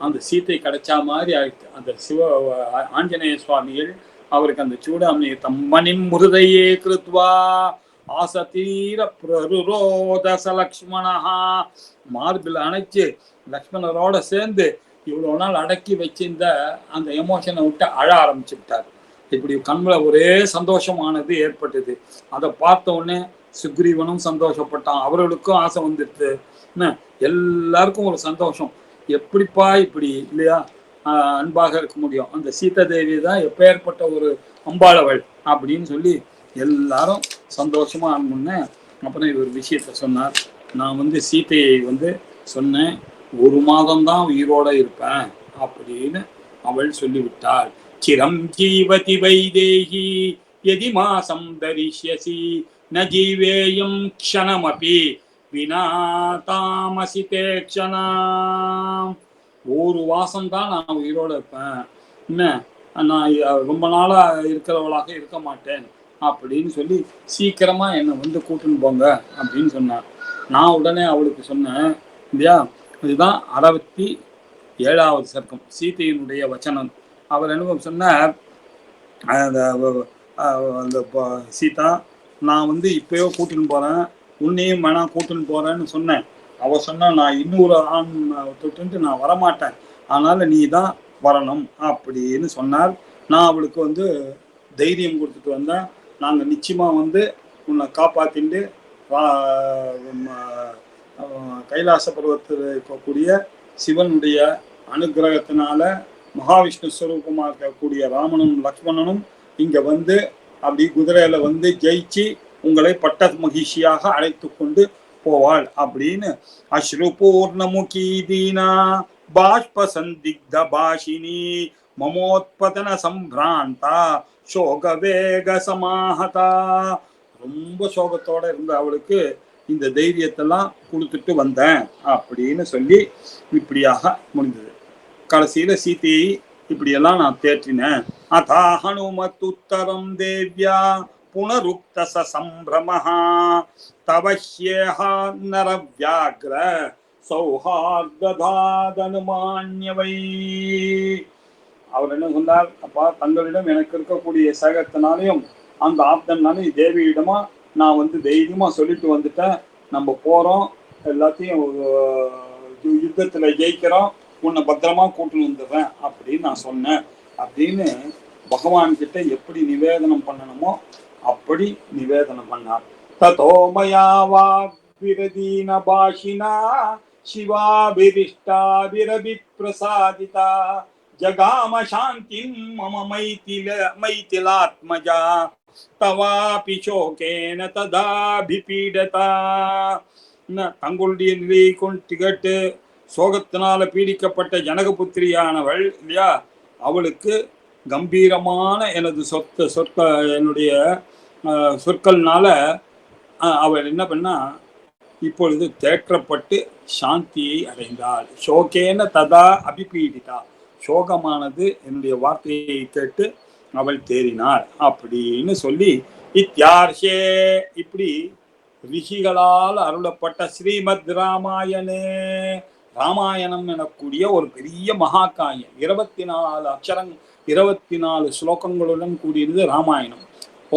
அந்த சீத்தை கிடைச்சா மாதிரி ஆயிடுச்சு. அந்த ஆஞ்சநேய சுவாமிகள் அவருக்கு அந்த சூடாமணியை தம்மணிம் முருதையே கிருத்வா ஆசதீர பிரருரோதச லக்ஷ்மணா, மார்பில் அணைச்சு லக்ஷ்மணரோட சேர்ந்து இவ்வளவு நாள் அடக்கி வச்சிருந்த அந்த எமோஷனை விட்டு அழ ஆரம்பிச்சு விட்டார். இப்படி கண்ணுல ஒரே சந்தோஷமானது ஏற்பட்டது. அதை பார்த்த உடனே சுக்ரீவனும் சந்தோஷப்பட்டான். அவர்களுக்கும் ஆசை வந்துடுது. எல்லாருக்கும் ஒரு சந்தோஷம். எப்படிப்பா இப்படி இல்லையா அன்பாக இருக்க முடியும்? அந்த சீதா தேவி தான் எப்பேற்பட்ட ஒரு அம்பாளவள் அப்படின்னு சொல்லி எல்லாரும் சந்தோஷமா ஆனமுன்னே அப்புறம் இவர் விஷயத்த சொன்னார். நான் சீதையை சொன்னேன், 1 மாதம்தான் உயிரோட இருப்பேன் அப்படின்னு அவள் சொல்லிவிட்டாள். சிரம் ஜீவதி வைதேகி யதி மாசம் தரிஷ்யசி ந ஜீவேயம் க்ஷணமபி வினா தாமசிதே க்ஷணா. ஒரு வாசம் தான் நான் உயிரோட இருப்பேன், என்ன நான் ரொம்ப நாளா இருக்கிறவளாக இருக்க மாட்டேன் அப்படின்னு சொல்லி சீக்கிரமா என்னை வந்து கூட்டின்னு போங்க அப்படின்னு சொன்னார். நான் உடனே அவளுக்கு சொன்னேன் இல்லையா, இதுதான் 67வது சர்க்கம் சீதையினுடைய வச்சனம். அவர் என்ன சொன்னார், அந்த சீதா நான் வந்து இப்பயோ கூட்டின்னு போறேன், உன்னையும் வேணா கூட்டின்னு போறேன்னு சொன்னேன். அவ சொன்னா நான் இன்னொரு ஆண் தொட்டு நான் வரமாட்டேன், அதனால நீ தான் வரணும் அப்படின்னு சொன்னார். நான் அவளுக்கு வந்து தைரியம் கொடுத்துட்டு வந்தேன். நாங்கள் நிச்சயமா வந்து உன்னை காப்பாத்திட்டு கைலாச பருவத்தில் இருக்கக்கூடிய சிவனுடைய அனுகிரகத்தினால மகாவிஷ்ணு ஸ்வரூபமாக இருக்கக்கூடிய ராமனும் லக்ஷ்மணனும் இங்க வந்து அப்படி குதிரையில வந்து ஜெயிச்சு உங்களை பட்ட மகிழ்ச்சியாக அழைத்து கொண்டு போவாள் அப்படின்னு அஸ்ரு பூர்ணமுகி தீனா பாஷ்ப சந்திக்த பாஷினி மமோத்பதன சம்பிராந்தா சோக வேக சமாஹதா. ரொம்ப சோகத்தோட இருந்த அவளுக்கு இந்த தைரியத்தெல்லாம் கொடுத்துட்டு வந்தேன் அப்படின்னு சொல்லி இப்படியாக முடிந்தது. கடைசியில சீதையை இப்படியெல்லாம் நான் தேற்றினேன். அதா ஹனுமத் உத்தரம் தேவ்யா புனருக்த சம்பிரமஹா தவஹ்யேஹா நரவ்யாக்ர சௌஹார்ததாதனுமான்யவை. அவர் என்ன சொன்னார், அப்பா தங்களிடம் எனக்கு இருக்கக்கூடிய சேகத்தினாலையும் அந்த ஆப்தனாலையும் தேவியிடமா நான் வந்து தைரியமா சொல்லிட்டு வந்துட்டேன், நம்ம போறோம், எல்லாத்தையும் யுத்தத்துல ஜெயிக்கிறோம், உன்னை பத்திரமா கூட்டின்னு வந்துடுறேன் அப்படின்னு நான் சொன்னேன் அப்படின்னு பகவான் கிட்ட எப்படி நிவேதனம் பண்ணணுமோ அப்படி நிவேதனம் பண்ணார். ததோமயா வாக்விரதீன பாஷினா சிவாபிரிஷ்டாபிரபி பிரசாதிதா ஜகாம சாந்திம் மம மைதிலாத்மஜா தவாபி சோகேன ததாபிபீடதா. தங்களுடைய நிலையை கொண்டு கேட்டு சோகத்தினால பீடிக்கப்பட்ட ஜனகபுத்திரியானவள் இல்லையா, அவளுக்கு கம்பீரமான எனது என்னுடைய சொற்கள்னால அவள் என்ன பண்ணா, இப்பொழுது தேற்றப்பட்டு சாந்தியை அடைந்தாள். சோகேன ததா அபிபீடிதா, சோகமானது என்னுடைய வார்த்தையை கேட்டு அவள் தேறினாள் அப்படின்னு சொல்லி இத்தியார்ஷே இப்படி ரிஷிகளால் அருளப்பட்ட ஸ்ரீமத் ராமாயணே, ராமாயணம் எனக்கூடிய ஒரு பெரிய மகாகாயம், 24 அக்ஷரம் 24 ஸ்லோகங்களுடன் கூடியது ராமாயணம்.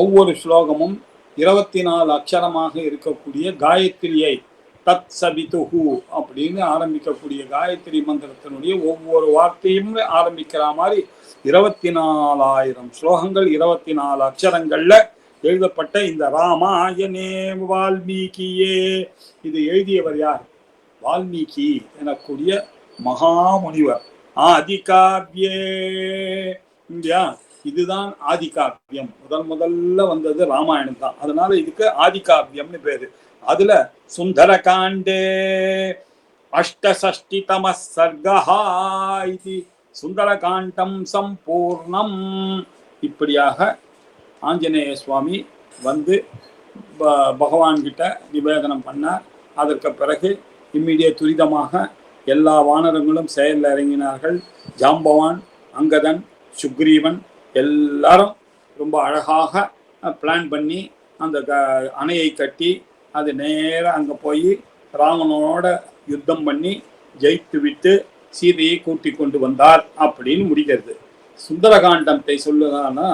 ஒவ்வொரு ஸ்லோகமும் 24 அக்ஷரமாக இருக்கக்கூடிய காயத்ரியை தத் சபிதுஹு அப்படின்னு ஆரம்பிக்கக்கூடிய காயத்ரி மந்திரத்தினுடைய ஒவ்வொரு வார்த்தையும் ஆரம்பிக்கிற மாதிரி 24,000 ஸ்லோகங்கள் 24 அக்ஷரங்கள்ல எழுதப்பட்ட இந்த ராமாயணே வால்மீகியே. இது எழுதியவர் யார்? வால்மீகி எனக்கூடிய மகாமுனிவர். ஆதிகாவ்யே இல்லையா, இதுதான் ஆதிகாவியம். முதல்ல வந்தது ராமாயணம் தான், அதனால இதுக்கு ஆதிகாவியம்னு பேரு. அதுல சுந்தர காண்டே அஷ்டசஷ்டிதம சர்கஹா இது சுந்தர காண்டம் சம்பூர்ணம். இப்படியாக ஆஞ்சநேய சுவாமி வந்து பகவான் கிட்ட நிவேதனம் பண்ணார். அதற்கு பிறகு துரிதமாக எல்லா வானரங்களும் செயலில் இறங்கினார்கள். ஜாம்பவான், அங்கதன், சுக்ரீவன் எல்லாரும் ரொம்ப அழகாக பிளான் பண்ணி அந்த அணையை கட்டி அது நேராக அங்கே போய் ராவணனோட யுத்தம் பண்ணி ஜெயித்து விட்டு சீதையை கூட்டி கொண்டு வந்தார் அப்படின்னு முடிகிறது. சுந்தரகாண்டத்தை சொல்லுதான்னா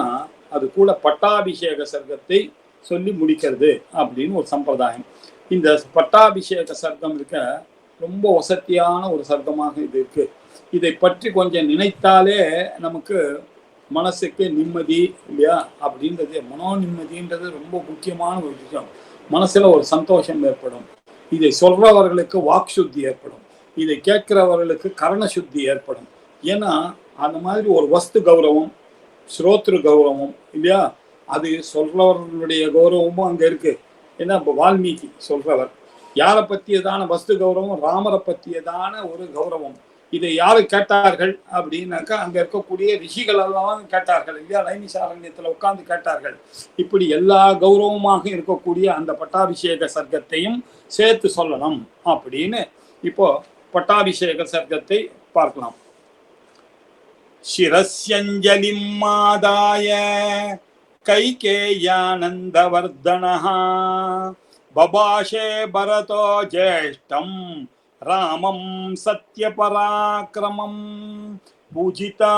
அது கூட பட்டாபிஷேக சர்க்கத்தை சொல்லி முடிக்கிறது அப்படின்னு ஒரு சம்பிரதாயம். இந்த பட்டாபிஷேக சர்க்கம் இருக்க ரொம்ப வசதியான ஒரு சர்க்கமாக இது இருக்கு. இதை பற்றி கொஞ்சம் நினைத்தாலே நமக்கு மனசுக்கு நிம்மதி இல்லையா அப்படின்றது, மனோ நிம்மதின்றது ரொம்ப முக்கியமான ஒரு விஷயம். மனசுல ஒரு சந்தோஷம் ஏற்படும். இதை சொல்றவர்களுக்கு வாக் சுத்தி ஏற்படும், இதை கேட்கிறவர்களுக்கு கரண சுத்தி ஏற்படும். ஏன்னா அந்த மாதிரி ஒரு வஸ்து கௌரவம், ஸ்ரோத்ரு கௌரவம் இல்லையா, அது சொல்றவர்களுடைய கௌரவமும் அங்க இருக்கு. ஏன்னா இப்போ வால்மீகி சொல்றவர், யாரை பற்றியதான வஸ்து கௌரவம், ராமரை பற்றியதான ஒரு கௌரவம். இதை யாரு கேட்டார்கள் அப்படின்னாக்கா அங்க இருக்கக்கூடிய ரிஷிகள் எல்லாம் கேட்டார்கள் இல்லையா, நைமிசாரண்யத்துல உட்கார்ந்து கேட்டார்கள். இப்படி எல்லா கௌரவமாக இருக்கக்கூடிய அந்த பட்டாபிஷேக சர்க்கத்தையும் சேர்த்து சொல்லணும் அப்படின்னு இப்போ பட்டாபிஷேக சர்க்கத்தை பார்க்கலாம். சிரஸ்யஞ்சலிம் மாதாய கைகேயானந்தவர்தனः பபாஷே பரதோ ஜேஷ்டம் ராமம் சத்யபராக்கிரமம் பூஜிதா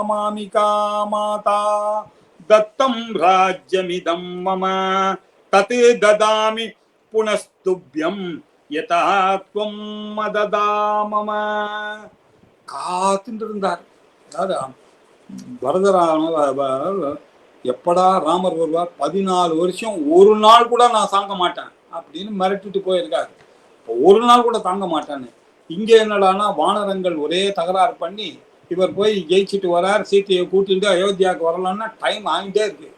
மாமிகா மாதா தத்தம் ராஜ்யமிதம் மம தத் ததாமி புனஸ்துப்யம் யதா த்வம் மததா மம. காத்துட்டு இருந்தார். அதாவது பரதராம எப்படா ராமர் வருவார், 14 வருஷம் ஒரு நாள் கூட நான் தாங்க மாட்டேன் அப்படின்னு மிரட்டிட்டு போயிருக்காரு. ஒரு நாள் கூட தாங்க மாட்டான்னு. இங்க என்னடானா வானரங்கள் ஒரே தகராறு பண்ணி இவர் போய் ஜெயிச்சுட்டு வரார், சீத்தையை கூட்டிட்டு அயோத்தியாவுக்கு வரலான்னா டைம் ஆகிட்டே இருக்கு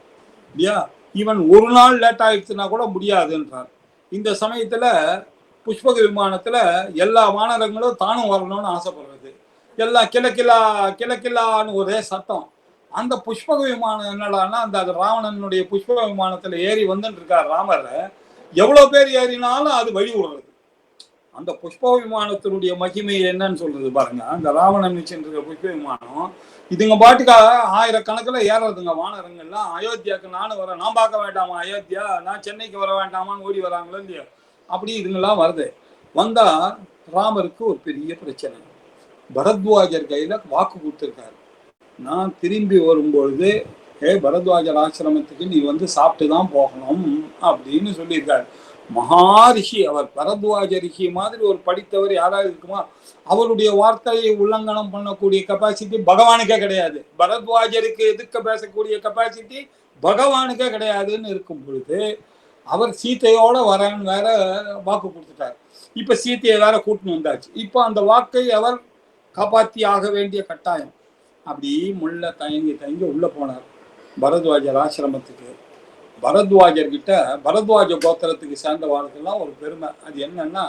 இல்லையா. ஈவன் ஒரு நாள் லேட் ஆயிடுச்சுன்னா கூட முடியாதுன்றார். இந்த சமயத்துல புஷ்பக விமானத்துல எல்லா வானரங்களும் தானும் வரணும்னு ஆசைப்படுறது, எல்லாம் கிழக்கிலா கிழக்கிலான்னு ஒரே சத்தம். அந்த புஷ்பக விமானம் என்னடான்னா அந்த ராவணனுடைய புஷ்பக விமானத்துல ஏறி வந்துட்டு இருக்கார் ராமர். எவ்வளவு பேர் ஏறினாலும் அது வழி விடுறது. அந்த புஷ்ப விமானத்தினுடைய மகிமை என்னன்னு சொல்றது பாருங்க. அந்த ராவணன் வச்சுருக்க புஷ்ப விமானம் இதுங்க பாட்டுக்காக ஆயிரக்கணக்கில் ஏறதுங்க வானரங்கள்லாம். அயோத்தியாவுக்கு நானும் வரேன், நான் பார்க்க வேண்டாமா அயோத்தியா, நான் சென்னைக்கு வர வேண்டாமான்னு ஓடி வராங்களோ இல்லையோ, அப்படி இதுங்கெல்லாம் வருது. வந்தா ராமருக்கு ஒரு பெரிய பிரச்சனை. பரத்வாஜர் கையில வாக்கு கொடுத்துருக்காரு. நான் திரும்பி வரும்பொழுது பரத்வாஜர் ஆசிரமத்துக்கு நீ வந்து சாப்பிட்டு தான் போகணும் அப்படின்னு சொல்லியிருக்காரு. மகாரிஷி அவர். பரத்வாஜ ரிஷி மாதிரி ஒரு படித்தவர் யாராவது இருக்குமா? அவருடைய வார்த்தையை உல்லங்கனம் பண்ணக்கூடிய கெப்பாசிட்டி பகவானுக்கே கிடையாது. பரத்வாஜருக்கு எதிர்க்க பேசக்கூடிய கெப்பாசிட்டி பகவானுக்கே கிடையாதுன்னு இருக்கும் பொழுது அவர் சீத்தையோட வரேன்னு வேற வாக்கு கொடுத்துட்டார். இப்ப சீத்தையை வேற கூட்டின்னு வந்தாச்சு. இப்ப அந்த வாக்கை அவர் காப்பாற்றி ஆக வேண்டிய கட்டாயம். அப்படி முள்ள தயங்கி தயங்கி உள்ள போனார் பரத்வாஜர் ஆசிரமத்துக்கு. பரத்வாஜர்கிட்ட பரத்வாஜ கோத்திரத்துக்கு சேர்ந்தவாளுக்கெல்லாம் ஒரு பெருமை. அது என்னன்னா,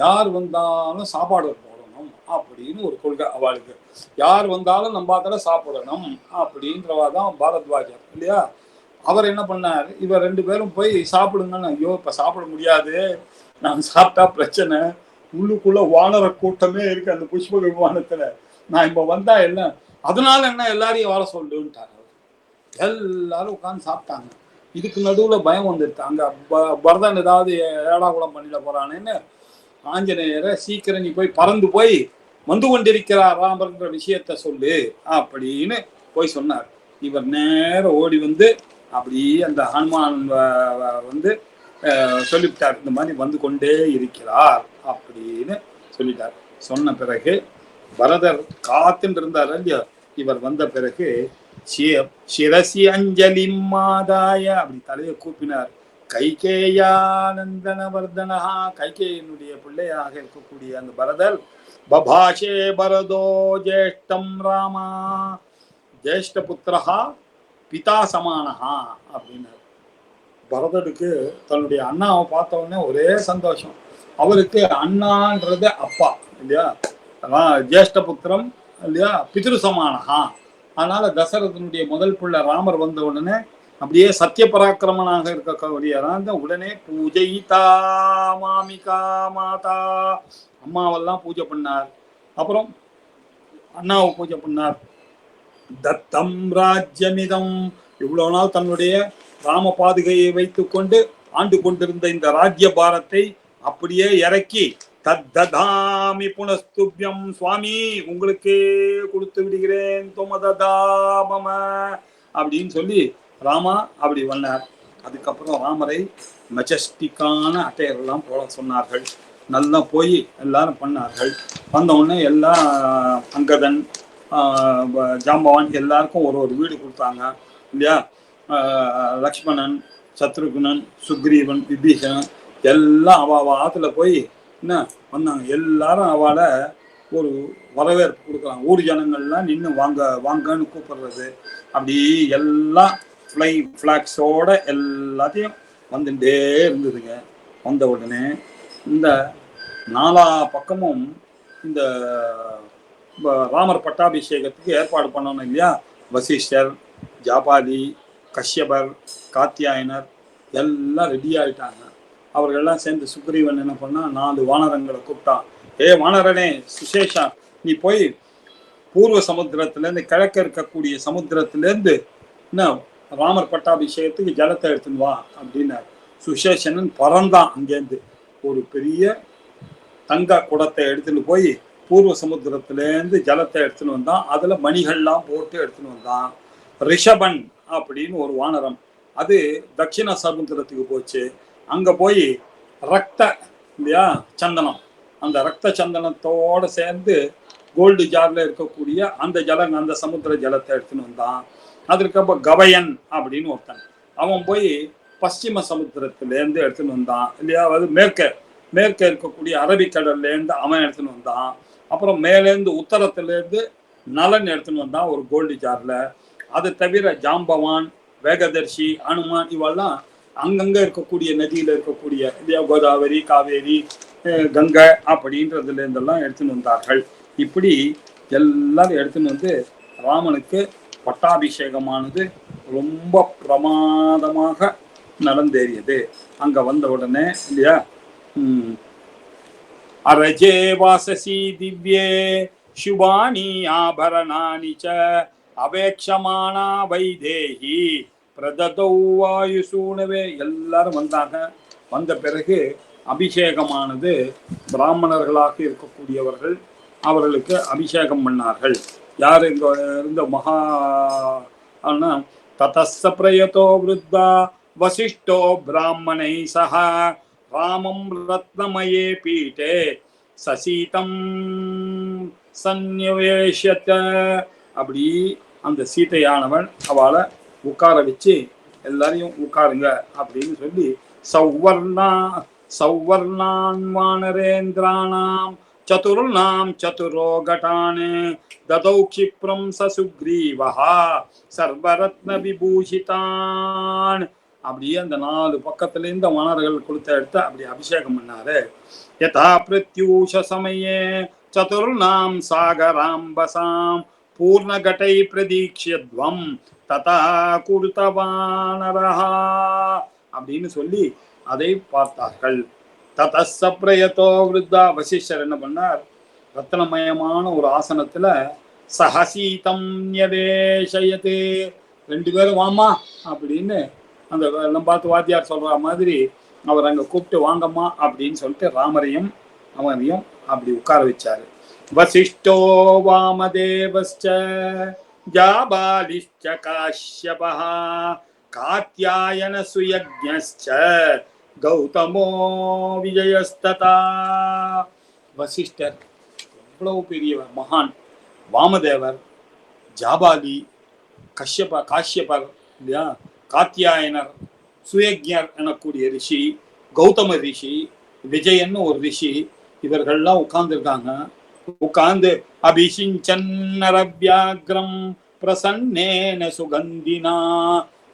யார் வந்தாலும் சாப்பாடு போடணும் அப்படின்னு ஒரு கொள்கை அவளுக்கு. யார் வந்தாலும் நம்ம பார்க்கல சாப்பிடணும் அப்படின்றவா தான் பரத்வாஜர் இல்லையா. அவர் என்ன பண்ணார், இவர் 2 பேரும் போய் சாப்பிடுங்கன்னு. ஐயோ இப்ப சாப்பிட முடியாது, நான் சாப்பிட்டா பிரச்சனை, உள்ளுக்குள்ள வானர கூட்டமே இருக்கு அந்த புஷ்ப விமானத்துல, நான் இப்ப வந்தா என்ன, அதனால என்ன எல்லாரையும் வர சொல்லுன்ட்டார். எல்லாரும் உட்காந்து சாப்பிட்டாங்க. இதுக்கு நடுவுல பயம் வந்துடுது. அங்க பரதன் ஏதாவது ஏடாகுடம் பண்ணிட போறானேன்னு ஆஞ்சநேயரை சீக்கிரம் நீ போய் பறந்து போய் வந்து கொண்டிருக்கிறார் ராமர்ன்ற விஷயத்த சொல்லு அப்படின்னு போய் சொன்னார். இவர் நேரம் ஓடி வந்து அப்படி அந்த ஹனுமான் வந்து சொல்லிவிட்டார், இந்த மாதிரி வந்து கொண்டே இருக்கிறார் அப்படின்னு சொல்லிட்டார். சொன்ன பிறகு பரதர் காத்துட்டு இருந்தார் இல்லையா. இவர் வந்த பிறகு சிரசி அஞ்சலி மாதாய அப்படி தலையை கூப்பினார். கைகேயானந்தனவர்தனஹா, கைகேயனுடைய பிள்ளையாக இருக்கக்கூடிய அந்த பரதர், பபாஷே பரதோ ஜேஷ்டம் ராமா, ஜேஷ்ட புத்திரஹா பிதா சமானஹா அப்படின்னார். பரதனுக்கு தன்னுடைய அண்ணாவை பார்த்த உடனே ஒரே சந்தோஷம். அவருக்கு அண்ணான்றது அப்பா இல்லையா, ஜேஷ்ட புத்திரம் இல்லையா, பிதிரு சமானஹா. அதனால தசரதனுடைய முதல் பிள்ளை ராமர் வந்த உடனே அப்படியே சத்திய பராக்கிரமனாக இருக்கக்கூடிய உடனே பூஜை மாமிகா மாதா, அம்மாவெல்லாம் பூஜை பண்ணார். அப்புறம் அண்ணாவை பூஜை பண்ணார். தத்தம் ராஜ்யமிதம், இவ்வளவு நாள் தன்னுடைய ராம பாதுகையை வைத்துக் கொண்டு ஆண்டு கொண்டிருந்த இந்த ராஜ்ய பாரத்தை அப்படியே இறக்கி தத்ததாமி புனஸ்துப்யம், சுவாமி உங்களுக்கு கொடுத்து விடுகிறேன், தொமததாமம அப்படின்னு சொல்லி ராமா அப்படி வந்தார். அதுக்கப்புறம் ராமரை மெஜஸ்டிக்கான அட்டையெல்லாம் போட சொன்னார்கள். நல்லா போய் எல்லாரும் பண்ணார்கள். வந்த உடனே எல்லாம் அங்கதன் ஜாம்பவான் எல்லாருக்கும் ஒரு ஒரு வீடு கொடுத்தாங்க இல்லையா. லக்ஷ்மணன், சத்ருகுணன், சுக்ரீவன், விபீஷணன் எல்லாம் அவ ஆத்துல போய் என்ன வந்தாங்க. எல்லாரும் அவளை ஒரு வரவேற்பு கொடுக்குறாங்க. ஊர் ஜனங்கள்லாம் நின்று வாங்க வாங்கன்னு கூப்பிடுறது. அப்படி எல்லாம் ஃப்ளாக்ஸோட எல்லாத்தையும் வந்துட்டே இருந்ததுங்க. வந்த உடனே இந்த 4 பக்கமும் இந்த ராமர் பட்டாபிஷேகத்துக்கு ஏற்பாடு பண்ணணும் இல்லையா. வசிஷ்டர், ஜாபாலி, கஷ்யபர், காத்தியாயனர் எல்லாம் ரெடி ஆயிட்டாங்க. அவர்கள்லாம் சேர்ந்து சுக்ரீவன் என்ன பண்ணா 4 வானரங்களை கூப்பிட்டான். ஏ வானரனே சுசேஷா, நீ போய் பூர்வ சமுத்திரத்திலேருந்து கிழக்க இருக்கக்கூடிய சமுத்திரத்திலேருந்து என்ன ராமர் பட்டாபிஷேகத்துக்கு ஜலத்தை எடுத்துன்னு வா அப்படின்னாரு. சுசேஷனன் பறந்தான். அங்கேருந்து ஒரு பெரிய தங்க குடத்தை எடுத்துன்னு போய் பூர்வ சமுத்திரத்திலேருந்து ஜலத்தை எடுத்துன்னு வந்தான். அதுல மணிகள்லாம் போட்டு எடுத்துன்னு வந்தான். ரிஷபன் அப்படின்னு ஒரு வானரம், அது தட்சிண சமுத்திரத்துக்கு போச்சு. அங்க போய் ரத்த இல்லையா சந்தனம், அந்த ரத்த சந்தனத்தோட சேர்ந்து கோல்டு ஜார்ல இருக்கக்கூடிய அந்த ஜலம், அந்த சமுத்திர ஜலத்தை எடுத்துன்னு வந்தான். அதுக்கப்புறம் கவயன் அப்படின்னு ஒருத்தன், அவன் போய் பশ্চিம சமுத்திரத்திலேருந்து எடுத்துன்னு வந்தான் இல்லையா, அது மேற்க இருக்கக்கூடிய அரபிக்கடல்ல இருந்து அவன் எடுத்துன்னு வந்தான். அப்புறம் மேலேருந்து உத்தரத்திலேருந்து நலன் எடுத்துன்னு வந்தான் ஒரு கோல்டு ஜார்ல. அது தவிர ஜாம்பவான், வேகதர்ஷி, அனுமான் இவெல்லாம் அங்கங்க இருக்கக்கூடிய நதியில இருக்கக்கூடிய இல்லையா கோதாவரி, காவேரி, கங்கை அப்படின்றதுல இருந்தெல்லாம் எடுத்துன்னு வந்தார்கள். இப்படி எல்லாரும் எடுத்துன்னு வந்து ராமனுக்கு பட்டாபிஷேகமானது ரொம்ப பிரமாதமாக நடந்தேறியது. அங்க வந்த உடனே இல்லையா அரஜே வாசசி திவ்யே சுபானி ஆபரணானி ச அவேக்ஷமானா வைதேகி பிரததௌ வாயுசூனவே, எல்லாரும் வந்தாங்க. வந்த பிறகு அபிஷேகமானது பிராமணர்களாக இருக்கக்கூடியவர்கள் அவர்களுக்கு அபிஷேகம் பண்ணார்கள். யார் இங்க இருந்த மகா ததஸ்ஸ பிரயதோ விருத்தா வசிஷ்டோ பிராமணை சஹ ராமம் ரத்னமயே பீட்டே சசீதம் சந்நிவேஷத. அப்படி அந்த சீதையானவன் அவளை உட்கார வச்சு எல்லாரையும் உட்காருங்க அப்படின்னு சொல்லி சௌவர்ணான் வானரேந்திராணாம் சதுர்ணாம் சதுரோ கட்டான் ததௌ க்ஷிப்ரம் சசுக்ரீவஹா சர்வரத்ன விபூஷிதான். அப்படியே அந்த 4 பக்கத்துல இந்த வானர்கள் கொடுத்த எடுத்து அப்படி அபிஷேகம் பண்ணாரு. யதா பிரத்யூஷ சமயே சதுர்ணாம் சாகராம்பசாம் பூர்ணகட்டை பிரதீக்ஷத்வம் ததா குருதவானரஹா அப்படின்னு சொல்லி அதை பார்த்தார்கள். ததஸ்ஸ பிரயதோ விருத்தா, வசிஷ்டர் என்ன பண்ணார், ரத்னமயமான ஒரு ஆசனத்துல சஹசீதம் யவேஷயதே, 2 பேரும் வாமா அப்படின்னு அந்த எல்லாம் பார்த்து வாத்தியார் சொல்ற மாதிரி அவர் அங்க கூப்பிட்டு வாங்கம்மா அப்படின்னு சொல்லிட்டு ராமரையும் அவனையும் அப்படி உட்கார வச்சாரு. வசிஷ்டோ வாமதேவஸ்ச ஜாபாலிஷ்ச காஷ்யபஹ காத்யாயன சுயஜ்ஞஸ்ச கௌதமோ விஜயஸ்ததா. வசிஷ்டர் எவ்வளவு பெரியவர், மகான். வாமதேவர், ஜாபாலி, காஷ்யபர் இல்லையா, காத்யாயனர், சுயஜ்ஞர் எனக்கூடிய ரிஷி, கௌதம ரிஷி, விஜயன்னு ஒரு ரிஷி, இவர்கள்லாம் உட்கார்ந்துருக்காங்க. உட்கார்ந்து அபிஷிஞ்சன்னரவ்யாக்ரம் பிரசன்னேன சுகந்தினா,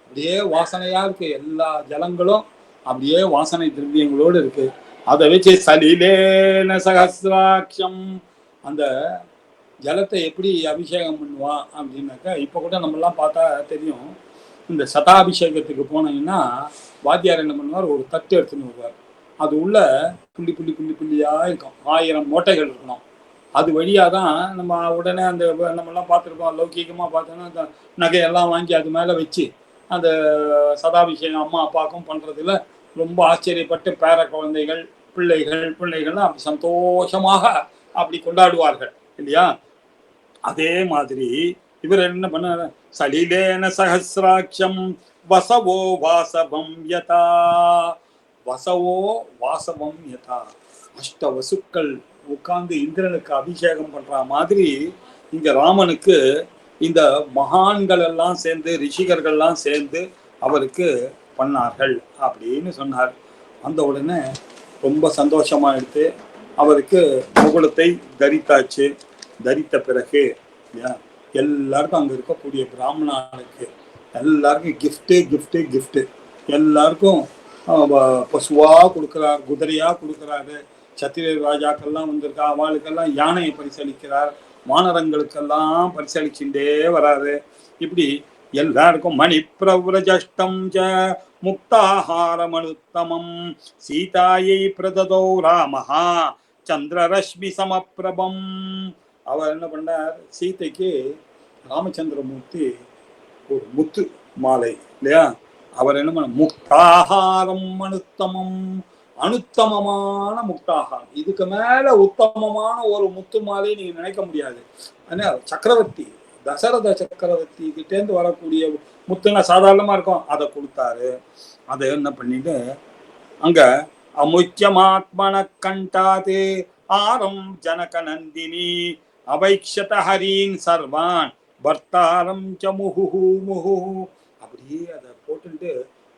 அப்படியே வாசனையா இருக்கு. எல்லா ஜலங்களும் அப்படியே வாசனை திரவியங்களோடு இருக்கு. அதை வச்சு சலிலேன சகசிராட்சம், அந்த ஜலத்தை எப்படி அபிஷேகம் பண்ணுவான் அப்படின்னாக்கா, இப்போ கூட நம்மலாம் பார்த்தா தெரியும். இந்த சதாபிஷேகத்துக்கு போனீங்கன்னா வாத்தியார் என்ன பண்ணுவார், ஒரு தட்டு எடுத்துன்னு வருவார். அது உள்ள புள்ளி புள்ளி புள்ளி புள்ளியா இருக்கும், 1000 மூட்டைகள் இருக்கணும். அது வழியாக தான் நம்ம உடனே அந்த நம்மலாம் பார்த்துருப்போம், லௌகீகமாக பார்த்தோன்னா அந்த நகையெல்லாம் வாங்கி அது மேலே வச்சு அந்த சதாபிஷேகம் அம்மா அப்பாவுக்கும் பண்ணுறதுல ரொம்ப ஆச்சரியப்பட்டு பேர குழந்தைகள் பிள்ளைகள்லாம் அப்படி சந்தோஷமாக அப்படி கொண்டாடுவார்கள் இல்லையா. அதே மாதிரி இவர் என்ன பண்ண, சலிலேன சஹசிராட்சம் வசவோ வாசவம் யதா, வசவோ வாசவம் யதா, அஷ்ட வசுக்கள் உட்கார்ந்து இந்திரனுக்கு அபிஷேகம் பண்ற மாதிரி இங்க ராமனுக்கு இந்த மகான்கள் எல்லாம் சேர்ந்து, ரிஷிகர்கள்லாம் சேர்ந்து அவருக்கு பண்ணார்கள் அப்படின்னு சொன்னார். அந்த உடனே ரொம்ப சந்தோஷமா எடுத்து அவருக்கு முகுலத்தை தரித்தாச்சு. தரித்த பிறகு எல்லாருக்கும் அங்க இருக்கக்கூடிய பிராமணனுக்கு எல்லாருக்கும் கிஃப்ட் எல்லாருக்கும் பசுவா கொடுக்கிறார், குதிரையா கொடுக்கிறாரு. சத்திரிய ராஜாக்கள்லாம் வந்திருக்கா, அவளுக்கெல்லாம் யானையை பரிசளிக்கிறார், வானரங்களுக்கெல்லாம் பரிசளிச்சுட்டே வராரு. இப்படி எல்லாருக்கும் மணி பிரவ்ரஜஷ்டம் ச முக்தாஹாரமனுத்தமம் சீதாயை பிரததோ ராமஹா சந்திரரஷ்மி சமப்பிரபம். அவர் என்ன பண்ணார், சீதைக்கு ராமச்சந்திரமூர்த்தி ஒரு முத்து மாலை இல்லையா, அவர் என்ன பண்ண, முக்தாகாரம் அனுத்தமம், அனுத்தமமான முக்தாகாரம், இதுக்கு மேல உத்தமமான ஒரு முத்து மாலை நீங்க நினைக்க முடியாது. சக்கரவர்த்தி தசரத சக்கரவர்த்தி கிட்டேருந்து வரக்கூடிய முத்துனா சாதாரணமா இருக்கும், அதை கொடுத்தாரு. அதை என்ன பண்ணிட்டு அங்க அமுச்சமாத்மன கண்டாது ஆரம் ஜனக நந்தினி அவைக்ஷத ஹரீன் சர்வான் பர்த்தாரம் ச முஹு முஹு. அப்படியே அதை போட்டுட்டு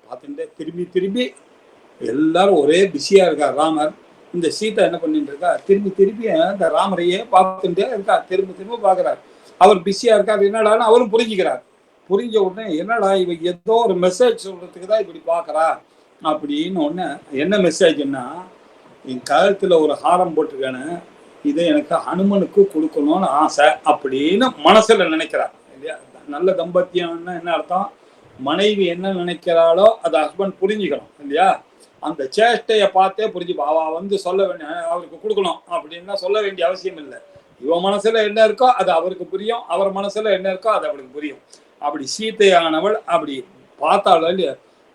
பார்த்துட்டு திரும்பி திரும்பி எல்லாரும் ஒரே பிஸியா இருக்கார் ராமர். இந்த சீதா என்ன பண்ணிட்டு இருக்கா, திரும்பி திரும்பி அந்த ராமரையே பார்த்துட்டே இருக்கா, திரும்ப திரும்ப பாக்குறாரு. அவர் பிஸியா இருக்காரு, என்னடான்னு அவரும் புரிஞ்சுக்கிறார். புரிஞ்ச உடனே என்னடா இவ ஏதோ ஒரு மெசேஜ் சொல்றதுக்கு தான் இப்படி பாக்குறா அப்படின்னு ஒண்ணு. என்ன மெசேஜ்னா, என் கழுத்துல ஒரு ஹாரம் போட்டிருக்கானு, இதை எனக்கு ஹனுமனுக்கு கொடுக்கணும்னு ஆசை அப்படின்னு மனசுல நினைக்கிறார் இல்லையா. நல்ல தம்பத்தியம்னா என்ன அர்த்தம், மனைவி என்ன நினைக்கிறாளோ அதை ஹஸ்பண்ட் புரிஞ்சுக்கணும் இல்லையா. அந்த சேஷ்டையை பார்த்தே புரிஞ்சுப்பா, அவ வந்து சொல்ல வேண்டிய அவருக்கு கொடுக்கணும் அப்படின்னா சொல்ல வேண்டிய அவசியம் இல்லை. இவன் மனசுல என்ன இருக்கோ அது அவருக்கு புரியும், அவர் மனசுல என்ன இருக்கோ அது அவருக்கு புரியும். அப்படி சீதையானவள் அப்படி பார்த்தாள் இல்லையா.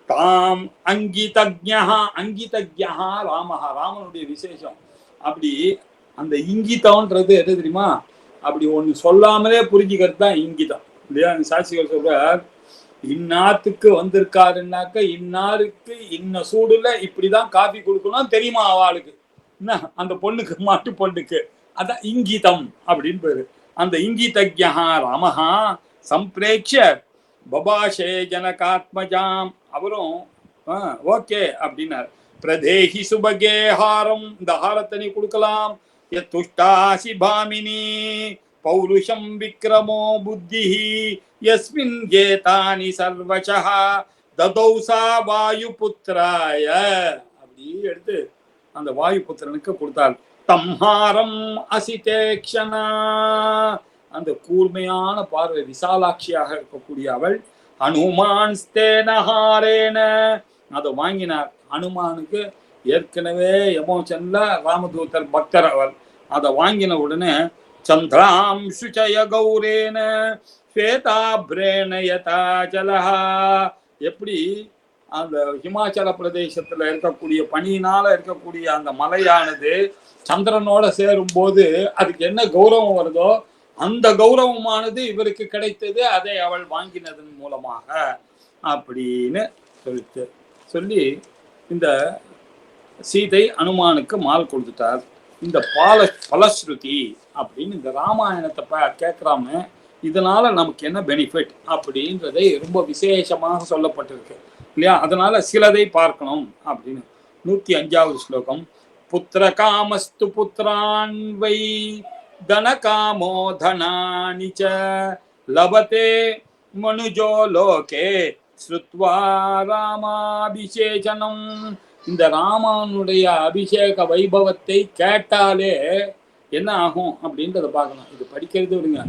தாம் அங்கிதஜ்ஞா, அங்கிதஜ்ஞா ராமஹா, ராமனுடைய விசேஷம். அப்படி அந்த இங்கிதம்ன்றது எது தெரியுமா, அப்படி ஒண்ணு சொல்லாமலே புரிஞ்சுக்கிறது தான் இங்கிதம் இல்லையா. சாட்சிகள் சொல்றார், இன்னாத்துக்கு வந்திருக்காருன்னாக்க இன்னாருக்கு இன்ன சூடுல இப்படிதான் காபி கொடுக்கணும் தெரியுமா அவளுக்கு, என்ன அந்த பொண்ணுக்கு, மாட்டு பொண்ணுக்கு. அதான் இங்கிதம் அப்படின்னு பேரு. அந்த இங்கிதஜ்ஞா ராமஹா சம்பிரேக்ஷ பபாஷே ஜனகாத்மஜாம், அவரும் ஓகே அப்படின்னார். பிரதேஹி சுபகே ஹாரம், இந்த ஹாரத்தை நீ கொடுக்கலாம். யத்துஷ்டாசி பாமினி பௌருஷம் விக்ரமோ புத்தி யஸ்மின் ஏதானி சர்வசஹ ததௌசா வாயுபுத்ராய. அப்படி எடுத்து அந்த வாயுபுத்திரனுக்கு கொடுத்தாள். தம்ஹாரம் அசிதேக்ஷனா, அந்த கூர்மையான பார்வை விசாலாட்சியாக இருக்கக்கூடிய அவள் ஹனுமான் ஸ்தேனஹாரேன, அதை வாங்கினார். ஹனுமானுக்கு ஏற்கனவே எமோஷன்ல ராமதூதர் பக்தர் அவர். அதை வாங்கின உடனே சந்திராம் சுச்சய கௌரேன ஸ்வேதாப்ரேண யதா ஜலஹா, எப்படி அந்த ஹிமாச்சல பிரதேசத்துல இருக்கக்கூடிய பனியினால இருக்கக்கூடிய அந்த மலையானது சந்திரனோட சேரும் போது அதுக்கு என்ன கௌரவம் வருதோ அந்த கௌரவமானது இவருக்கு கிடைத்தது, அதை அவள் வாங்கினதன் மூலமாக அப்படின்னு சொல்லி இந்த சீதை அனுமானுக்கு மால் கொடுத்துட்டார். இந்த பலஸ்ருதி அப்படின்னு இந்த ராமாயணத்தை கேட்கறாம இதனால நமக்கு என்ன பெனிஃபிட் அப்படின்றதை ரொம்ப விசேஷமாக சொல்லப்பட்டிருக்கு இல்லையா. அதனால சிலதை பார்க்கணும் அப்படின்னு. 105வது ஸ்லோகம். புத்திர காமஸ்து புத்திரான் வை தனகாமோ தனானி ச லபதே மனுஜோ லோகே ஸ்ருத்வா ராமாபிஷேகனம். இந்த ராமனுடைய அபிஷேக வைபவத்தை கேட்டாலே என்ன ஆகும் அப்படின்றத பார்க்கணும். இது படிக்கிறது விடுங்க,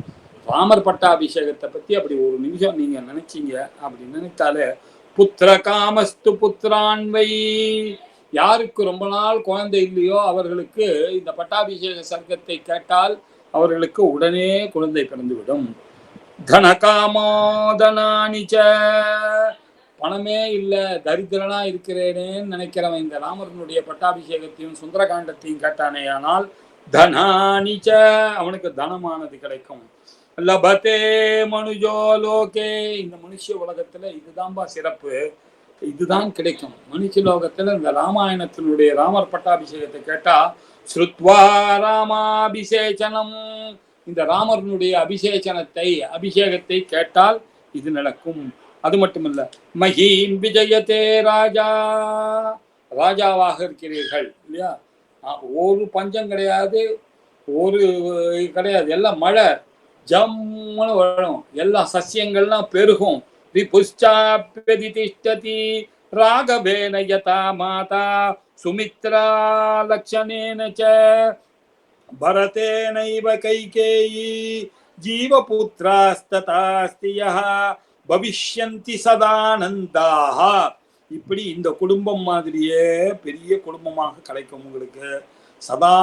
ராமர் பட்டாபிஷேகத்தை பத்தி அப்படி ஒரு நிமிஷம் நீங்க நினைச்சீங்க அப்படி நினைத்தாலே, புத்திர காமஸ்து புத்திரான்வை, யாருக்கு ரொம்ப நாள் குழந்தை இல்லையோ அவர்களுக்கு இந்த பட்டாபிஷேக சர்க்கத்தை கேட்டால் அவர்களுக்கு உடனே குழந்தை பிறந்துவிடும். தனகாமோதனானிச்ச, பணமே இல்லை தரித்திரனா இருக்கிறேனேன்னு நினைக்கிறவன் இந்த ராமரனுடைய பட்டாபிஷேகத்தையும் சுந்தரகாண்டத்தையும் கேட்டானே ஆனால் தனானிச்ச, அவனுக்கு தனமானது கிடைக்கும். லபதே மனுஜோ லோகே, இந்த மனுஷ உலகத்துல இதுதான்பா சிறப்பு, இதுதான் கிடைக்கும். மனுஷ லோகத்துல இந்த ராமாயணத்தினுடைய ராமர் பட்டாபிஷேகத்தை கேட்டா ஸ்ருத்வா ராமாபிஷேகனம், இந்த ராமரனுடைய அபிஷேகத்தை கேட்டால் இது நடக்கும். அது மட்டுமல்ல, மஹீம் விஜயத்தே ராஜா, ராஜாவாக இருக்கிறீர்கள் இல்லையா. ஒரு பஞ்சம் கிடையாது, ஒரு கிடையாது, எல்லாம் மழை ஜம்முன்னு வரும், எல்லா சசியங்கள்லாம் பெருகும். விபுஷ்சாப்யதிஷ்டதி ராகவேன யதா மாதா சுமித்ரா லக்ஷணேன ச பரதேனைவ கைகேயி ஜீவபுத்ராஸ்ததாஸ்தி யஹ பவிஷ்யந்தி சதானந்தாக. இப்படி இந்த குடும்பம் மாதிரியே பெரிய குடும்பமாக கிடைக்கும் உங்களுக்கு. சதா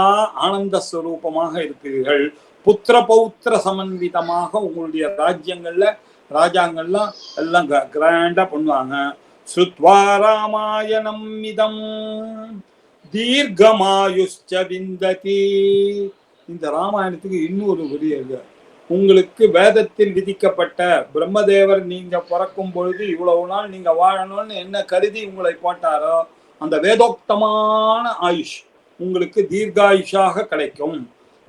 ஆனந்த ஸ்வரூபமாக இருப்பீர்கள். புத்திர பௌத்திர சமன்விதமாக உங்களுடைய ராஜாங்கள்லாம் எல்லாம் கிராண்டா பண்ணுவாங்க. ஸ்ருத்வா ராமாயணம் இதம் தீர்க்கமாயுஷ்ச விந்ததி. இந்த ராமாயணத்துக்கு இன்னொரு வரி இருக்கு. உங்களுக்கு வேதத்தில் விதிக்கப்பட்ட பிரம்மதேவர் நீங்க பிறக்கும் பொழுது இவ்வளவு நாள் நீங்க வாழணும்னு என்ன கருதி உங்களை போட்டாரோ அந்த வேதோக்தமான ஆயுஷ் உங்களுக்கு தீர்காயுஷாக கிடைக்கும்.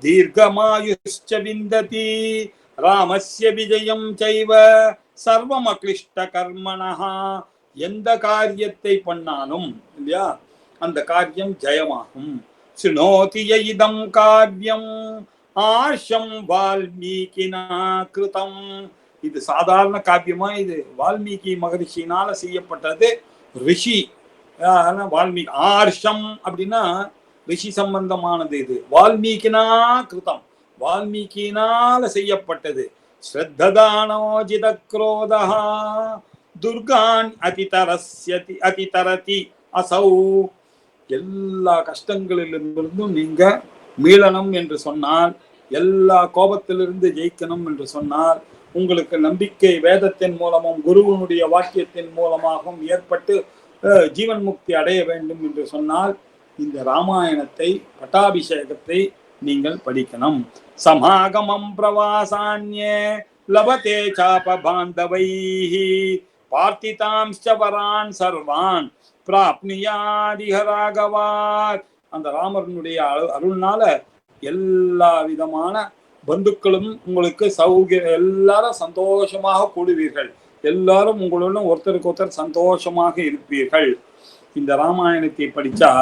தீர்க்கமாயுஷ்ச விந்ததி ராமஸ்ய விஜயம் சைவ சர்வம் அக்லிஷ்ட கர்மணஹா. எந்த காரியத்தை பண்ணாலும் இல்லையா அந்த காரியம் ஜெயமாகும். சுனோதி இதம் காரியம் ஆஷம் வால்மீகினா கிருதம். இது சாதாரண காவியமா? இது வால்மீகி மகரிஷினால செய்யப்பட்டது. ரிஷி வால்மீகி. ஆர்ஷம் அப்படின்னா ரிஷி சம்பந்தமானது. இது வால்மீகினா கிருதம், வால்மீகினால செய்யப்பட்டது. ஸ்ரத்ததானோஜித குரோதா துர்கான் அதிதரதி அசௌ. எல்லா கஷ்டங்களிலிருந்தும் நீங்க மீளணும் என்று சொன்னால், எல்லா கோபத்திலிருந்து ஜெயிக்கணும் என்று சொன்னால், உங்களுக்கு நம்பிக்கை வேதத்தின் மூலமும் குருவனுடைய வாக்கியத்தின் மூலமாகவும் ஏற்பட்டு ஜீவன் முக்தி அடைய வேண்டும் என்று சொன்னால் இந்த ராமாயணத்தை பட்டாபிஷேகத்தை நீங்கள் படிக்கணும். சமாகமம் பிரவாசான்யே லபதே சாப பாந்தவைஹி பார்த்திதாம்ச வரான் சர்வான் பிராப்னியாதிஹ ராகவாத். அந்த ராமனுடைய அருள்னால எல்லா விதமான பந்துக்களும் உங்களுக்கு எல்லாரும் சந்தோஷமாக கூடுவீர்கள். எல்லாரும் உங்களுடன் ஒருத்தருக்கு ஒருத்தர் சந்தோஷமாக இருப்பீர்கள். இந்த ராமாயணத்தை படிச்சா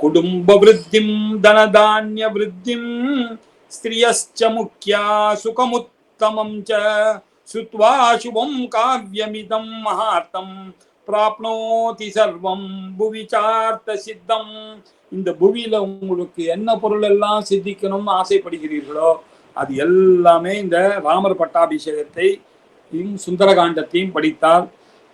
குடும்ப விருத்திம் தனதான்ய விருத்திம் ஸ்திரியஸ்ச முக்கியா சுகமுத்தமம் ச சுத்வா சுபம் காவ்யமிதம் மகார்த்தம் பிராப்னோதி சர்வம் புவிசார்த்த சித்தம். இந்த புவியில உங்களுக்கு என்ன பொருள் எல்லாம் சித்திக்கணும்னு ஆசைப்படுகிறீர்களோ அது எல்லாமே இந்த ராமர் பட்டாபிஷேகத்தை சுந்தரகாண்டத்தையும் படித்தால்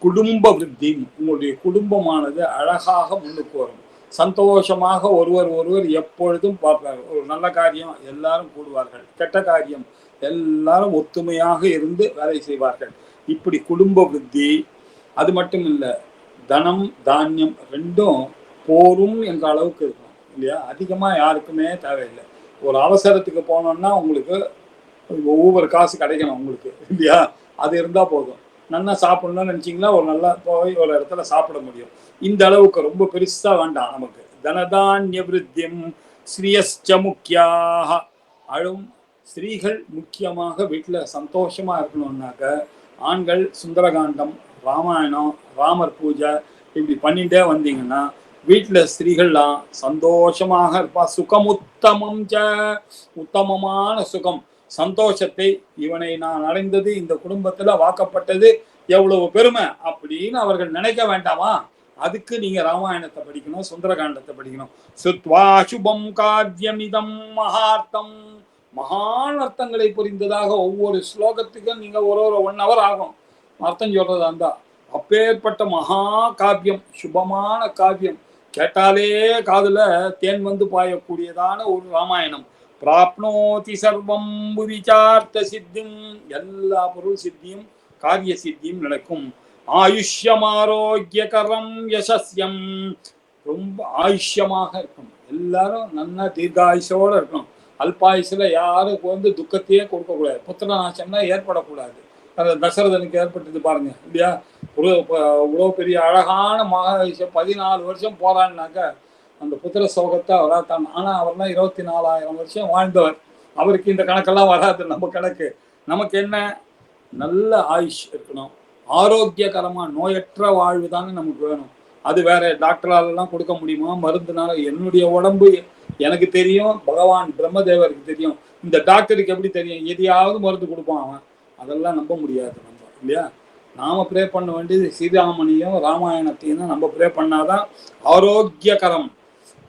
குடும்ப விருத்தி, உங்களுடைய குடும்பமானது அழகாக முன்னுக்கு வரும். சந்தோஷமாக ஒருவர் எப்பொழுதும் பார்ப்பார்கள். ஒரு நல்ல காரியம் எல்லாரும் கூடுவார்கள், கெட்ட காரியம் எல்லாரும் ஒத்துமையாக இருந்து வேலை செய்வார்கள். இப்படி குடும்ப விருத்தி. அது மட்டும் இல்லை, தனம் தானியம் ரெண்டும் போரும் என்ற அளவுக்கு இருக்கும் இல்லையா? அதிகமாக யாருக்குமே தேவையில்லை. ஒரு அவசரத்துக்கு போனோம்னா உங்களுக்கு ஒவ்வொரு காசு கிடைக்கணும் உங்களுக்கு இல்லையா? அது இருந்தால் போதும். நல்லா சாப்பிடணும்னு நினச்சிங்களா ஒரு நல்லா போய் ஒரு இடத்துல சாப்பிட முடியும். இந்த அளவுக்கு ரொம்ப பெருசாக வேண்டாம் நமக்கு. தனதான்ய விருத்தியம் ஸ்ரீயஸ்ச முக்கியாக. அழும் ஸ்திரீகள் முக்கியமாக வீட்டில் சந்தோஷமாக இருக்கணும்னாக்க ஆண்கள் சுந்தரகாண்டம், ராமாயணம், ராமர் பூஜை இப்படி பண்ணிட்டே வந்தீங்கன்னா வீட்டில் ஸ்திரீகள்லாம் சந்தோஷமாக இருப்பா. சுகமுத்தமம் ச, உத்தமமான சுகம், சந்தோஷத்தை. இவனை நான் அடைந்தது, இந்த குடும்பத்துல வாக்கப்பட்டது, எவ்வளவு பெருமை அப்படின்னு அவர்கள் நினைக்க வேண்டாமா? அதுக்கு நீங்க ராமாயணத்தை படிக்கணும், சுந்தரகாண்டத்தை படிக்கணும். சுத்வா சுபம் காவியமிதம் மகார்த்தம். மகான் அர்த்தங்களை புரிந்ததாக ஒவ்வொரு ஸ்லோகத்துக்கும் நீங்க ஒரு 1 hour ஆகும் அர்த்தம் சொல்றதா இருந்தா. அப்பேற்பட்ட மகா காவியம், சுபமான காவியம், கேட்டாலே காதுல தேன் வந்து பாயக்கூடியதான ஒரு ராமாயணம். பிராப்னோதி சர்வம் புவிசார்த்த சித்திம். எல்லா பொருள் சித்தியும் காரிய சித்தியும் நடக்கும். ஆயுஷ்யம் ஆரோக்கியகரம் யசஸ்யம். ரொம்ப ஆயுஷ்யமாக இருக்கணும், எல்லாரும் நல்லா தீர்காயுஷோட இருக்கணும். அல்பாயுஷில் யாருக்கு வந்து துக்கத்தையே கொடுக்கக்கூடாது, புத்திரநாசம்னா ஏற்படக்கூடாது. அது தசரதனுக்கு ஏற்பட்டது பாருங்க இல்லையா? இவ்வளோ பெரிய அழகான மகாயுஷம் 14 வருஷம் போறான்னாக்க அந்த புத்திர சோகத்தை அவராத்தான். ஆனால் அவர்லாம் 24,000 வருஷம் வாழ்ந்தவர். அவருக்கு இந்த கணக்கெல்லாம் வராது. நம்ம கணக்கு நமக்கு என்ன? நல்ல ஆயுஷ் இருக்கணும், ஆரோக்கியகரமா நோயற்ற வாழ்வு தானே நமக்கு வேணும். அது வேற டாக்டராலெல்லாம் கொடுக்க முடியுமா? மருந்துனால? என்னுடைய உடம்பு எனக்கு தெரியும், பகவான் பிரம்மதேவருக்கு தெரியும். இந்த டாக்டருக்கு எப்படி தெரியும்? எதையாவது மருந்து கொடுப்பான் அவன். அதெல்லாம் நம்ப முடியாது நம்ம இல்லையா? நாம ப்ரே பண்ண வேண்டியது ஸ்ரீராமனையும் ராமாயணத்தையும் தான் நம்ம ப்ரே பண்ணாதான் ஆரோக்கியகரம்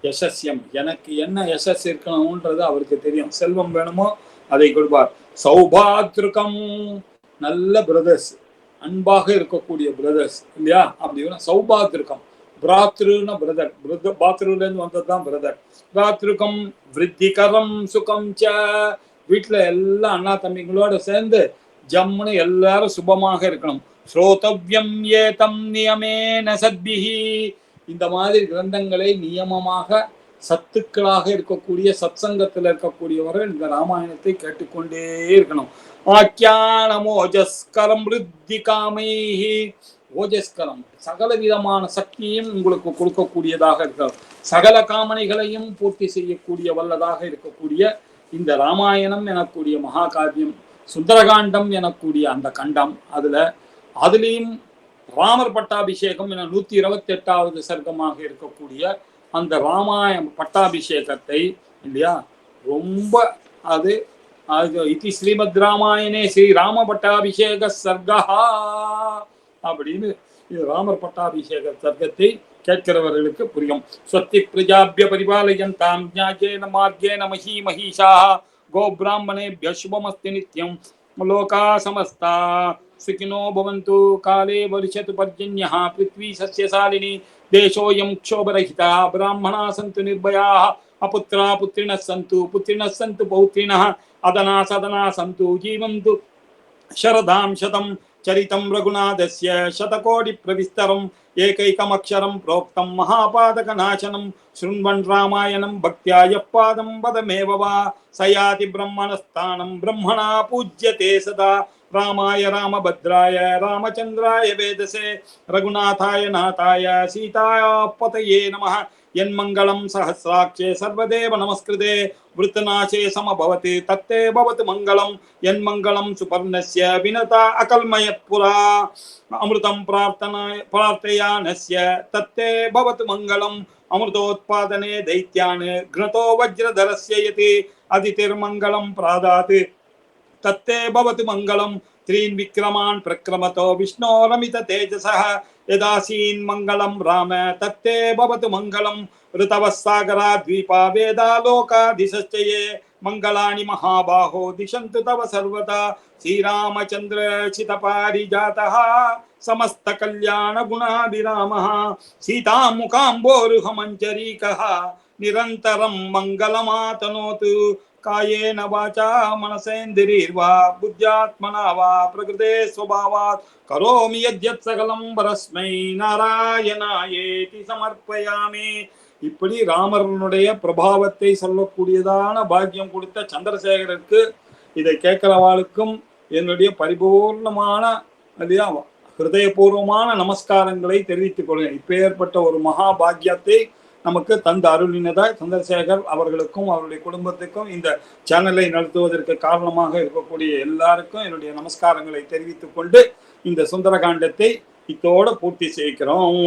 யசஸ்யம். எனக்கு என்ன யசஸ் இருக்கணும்ன்றது அவருக்கு தெரியும். செல்வம் வேணுமோ அதை கொடுப்பார். சௌபாத்ருகம், நல்ல பிரதர்ஸ், அன்பாக இருக்கக்கூடிய பிரதர்ஸ் இல்லையா? அப்படி சௌபாத்திருக்கம். பிராத்ருன்னா பிரதர், பாத்ருல இருந்து வந்ததுதான் பிரதர். பிராத்ருக்கம் விருத்திகரம் சுகம் ச. வீட்டுல எல்லாம் அண்ணா தம்பிங்களோட சேர்ந்து ஜம்முன்னு எல்லாரும் சுபமாக இருக்கணும். ஸ்ரோதவ்யம் ஏதம் நியமேன சத்பிஹி. இந்த மாதிரி கிரந்தங்களை நியமமாக சத்துக்களாக இருக்கக்கூடிய சத்சங்கத்தில் இருக்கக்கூடியவர்கள் இந்த ராமாயணத்தை கேட்டுக்கொண்டே இருக்கணும். ஆக்கியானம் ஓஜஸ்கரம் விருத்தி காமைஹி. ஓஜஸ்கரம் சகல விதமான சக்தியும் உங்களுக்கு கொடுக்கக்கூடியதாக இருக்கிறது. சகல காமனைகளையும் பூர்த்தி செய்யக்கூடிய வல்லதாக இருக்கக்கூடிய இந்த ராமாயணம் எனக்கூடிய மகாகாவியம், சுந்தரகாண்டம் எனக்கூடிய அந்த கண்டம், அதுலேயும் ராமர் பட்டாபிஷேகம் என 128வது சர்க்கமாக இருக்கக்கூடிய அந்த ராமாயண பட்டாபிஷேகத்தை இல்லையா, ரொம்ப அது இது ஸ்ரீமத் ராமாயணே ஸ்ரீ ராம பட்டாபிஷேக சர்க்கா அப்படின்னு ராமர் பட்டாபிஷேக சர்க்கத்தை கேட்கிறவர்களுக்கு புரியும். ஸ்வஸ்தி பிரஜாபிய பரிபாலயந்தாம் ஞாயேன மார்கேன மஹி மஹீஷா கோ பிராமணேபிய சுபமஸ்தி நித்யம் லோகா சமஸ்தா सुखिनो भवन्तु काले वर्षतु पर्जन्यः पृथ्वी सस्यशालिनी देशोऽयं क्षोभरहिता ब्राह्मणाः सन्तु निर्भयाः अपुत्रा पुत्रिणः सन्तु पौत्रिणः अदना सदना सन्तु जीवन्तु शरदां शतं चरितं रघुनाथस्य शतकोटि प्रविस्तरम् एकैकमक्षरं प्रोक्तं महापादकनाशनं शृण्वन् रामायणं भक्त्या यः पादं पदमेव वा स याति ब्रह्मणस्थानं ब्रह्मणा पूज्यते सदा. रामाय रामभद्राय रामचन्द्राय वेदसे रघुनाथाय नाथाय सीताय पतये नमः. यन्मङ्गलं सहस्राक्षे सर्वदेव नमस्कृते वृतनाशे समभवति तत्ते भवतु मङ्गलं. यन्मङ्गलं सुपर्णस्य विनता अकल्मयत्पुरा अमृतं प्रार्थयानस्य तत्ते भवतु मङ्गलं. अमृतोत्पादने दैत्यान् घ्नतो वज्रधरस्य यति अदितिर्मङ्गलं प्रादात् तत्ते भवतु मङ्गलं. त्रीन् विक्रमान् प्रक्रमतो विष्णोरमित तेजसः यदासीन् मङ्गलं राम तत्ते भवतु मङ्गलं. ऋतवः सागरा द्वीपा वेदालोकादिशश्च ये मङ्गलानि महाबाहो दिशन्तु तव सर्वदा. श्रीरामचन्द्र चितपारिजातः समस्त कल्याण गुणाभिरामः सीतामुखाम्बोरुहमञ्जरीकः निरन्तरं मङ्गलमातनोतु. कायेन वाचा मनसेन्द्रिर्वा बुद्ध्यात्मना वा प्रकृते स्वभावात् करोमि यद्यत् सकलं परस्मै नारायणायेति समर्पयामि. இப்படி ராமரனுடைய பிரபாவத்தை சொல்லக்கூடியதான பாக்கியம் கொடுத்த சந்திரசேகருக்கு இதை கேட்கிறவாளுக்கும் என்னுடைய பரிபூர்ணமான இல்லையா ஹிருதயபூர்வமான நமஸ்காரங்களை தெரிவித்துக் கொள்கிறேன். இப்பேற்பட்ட ஒரு மகா பாக்கியத்தை நமக்கு தந்த அருளினதாய் சந்திரசேகர் அவர்களுக்கும் அவருடைய குடும்பத்துக்கும் இந்த சேனலை நடத்துவதற்கு காரணமாக இருக்கக்கூடிய எல்லாருக்கும் என்னுடைய நமஸ்காரங்களை தெரிவித்துக் கொண்டு இந்த சுந்தரகாண்டத்தை இத்தோட பூர்த்தி செய்கிறோம்.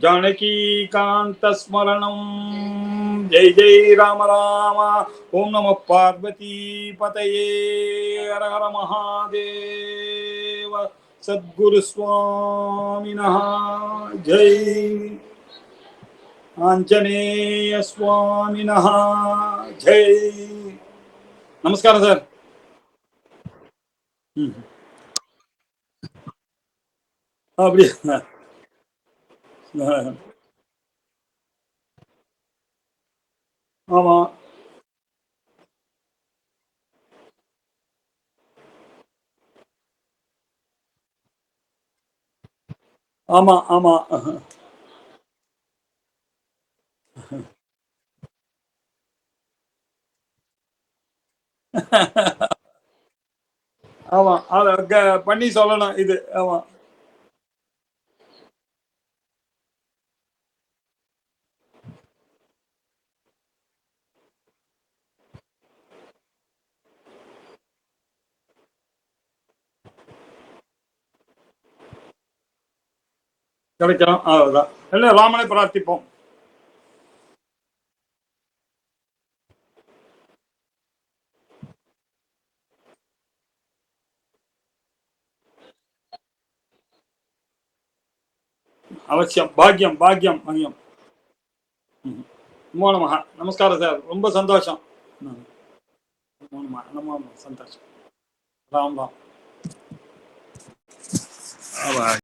ஜானகி காந்த ஸ்மரணம். ஜெய் ஜெய் ராம ராம. ஓம் நம பார்வதி பதயே. ஹர ஹர மகாதேவ. சத்குரு சுவாமினஹ ஜெய். ஆஞ்சநேய சுவாமினஹ ஜெய். நமஸ்காரம் சார். அப்படியா? ஆமா ஆமா ஆமா. ஆமா அத பண்ணி சொல்லணும் இது. ஆமா கிடைக்கிறோம். அவ்வளவுதான். இல்ல ராமனை பிரார்த்திப்போம். அவசியம். பாக்கியம் பாக்கியம் பாக்கியம். நமோ நமஹ. நமஸ்காரம் சார். ரொம்ப சந்தோஷம். நமோ நமஹ. நமோ நமஹ. சந்தோஷம். ராம் ராம். அவ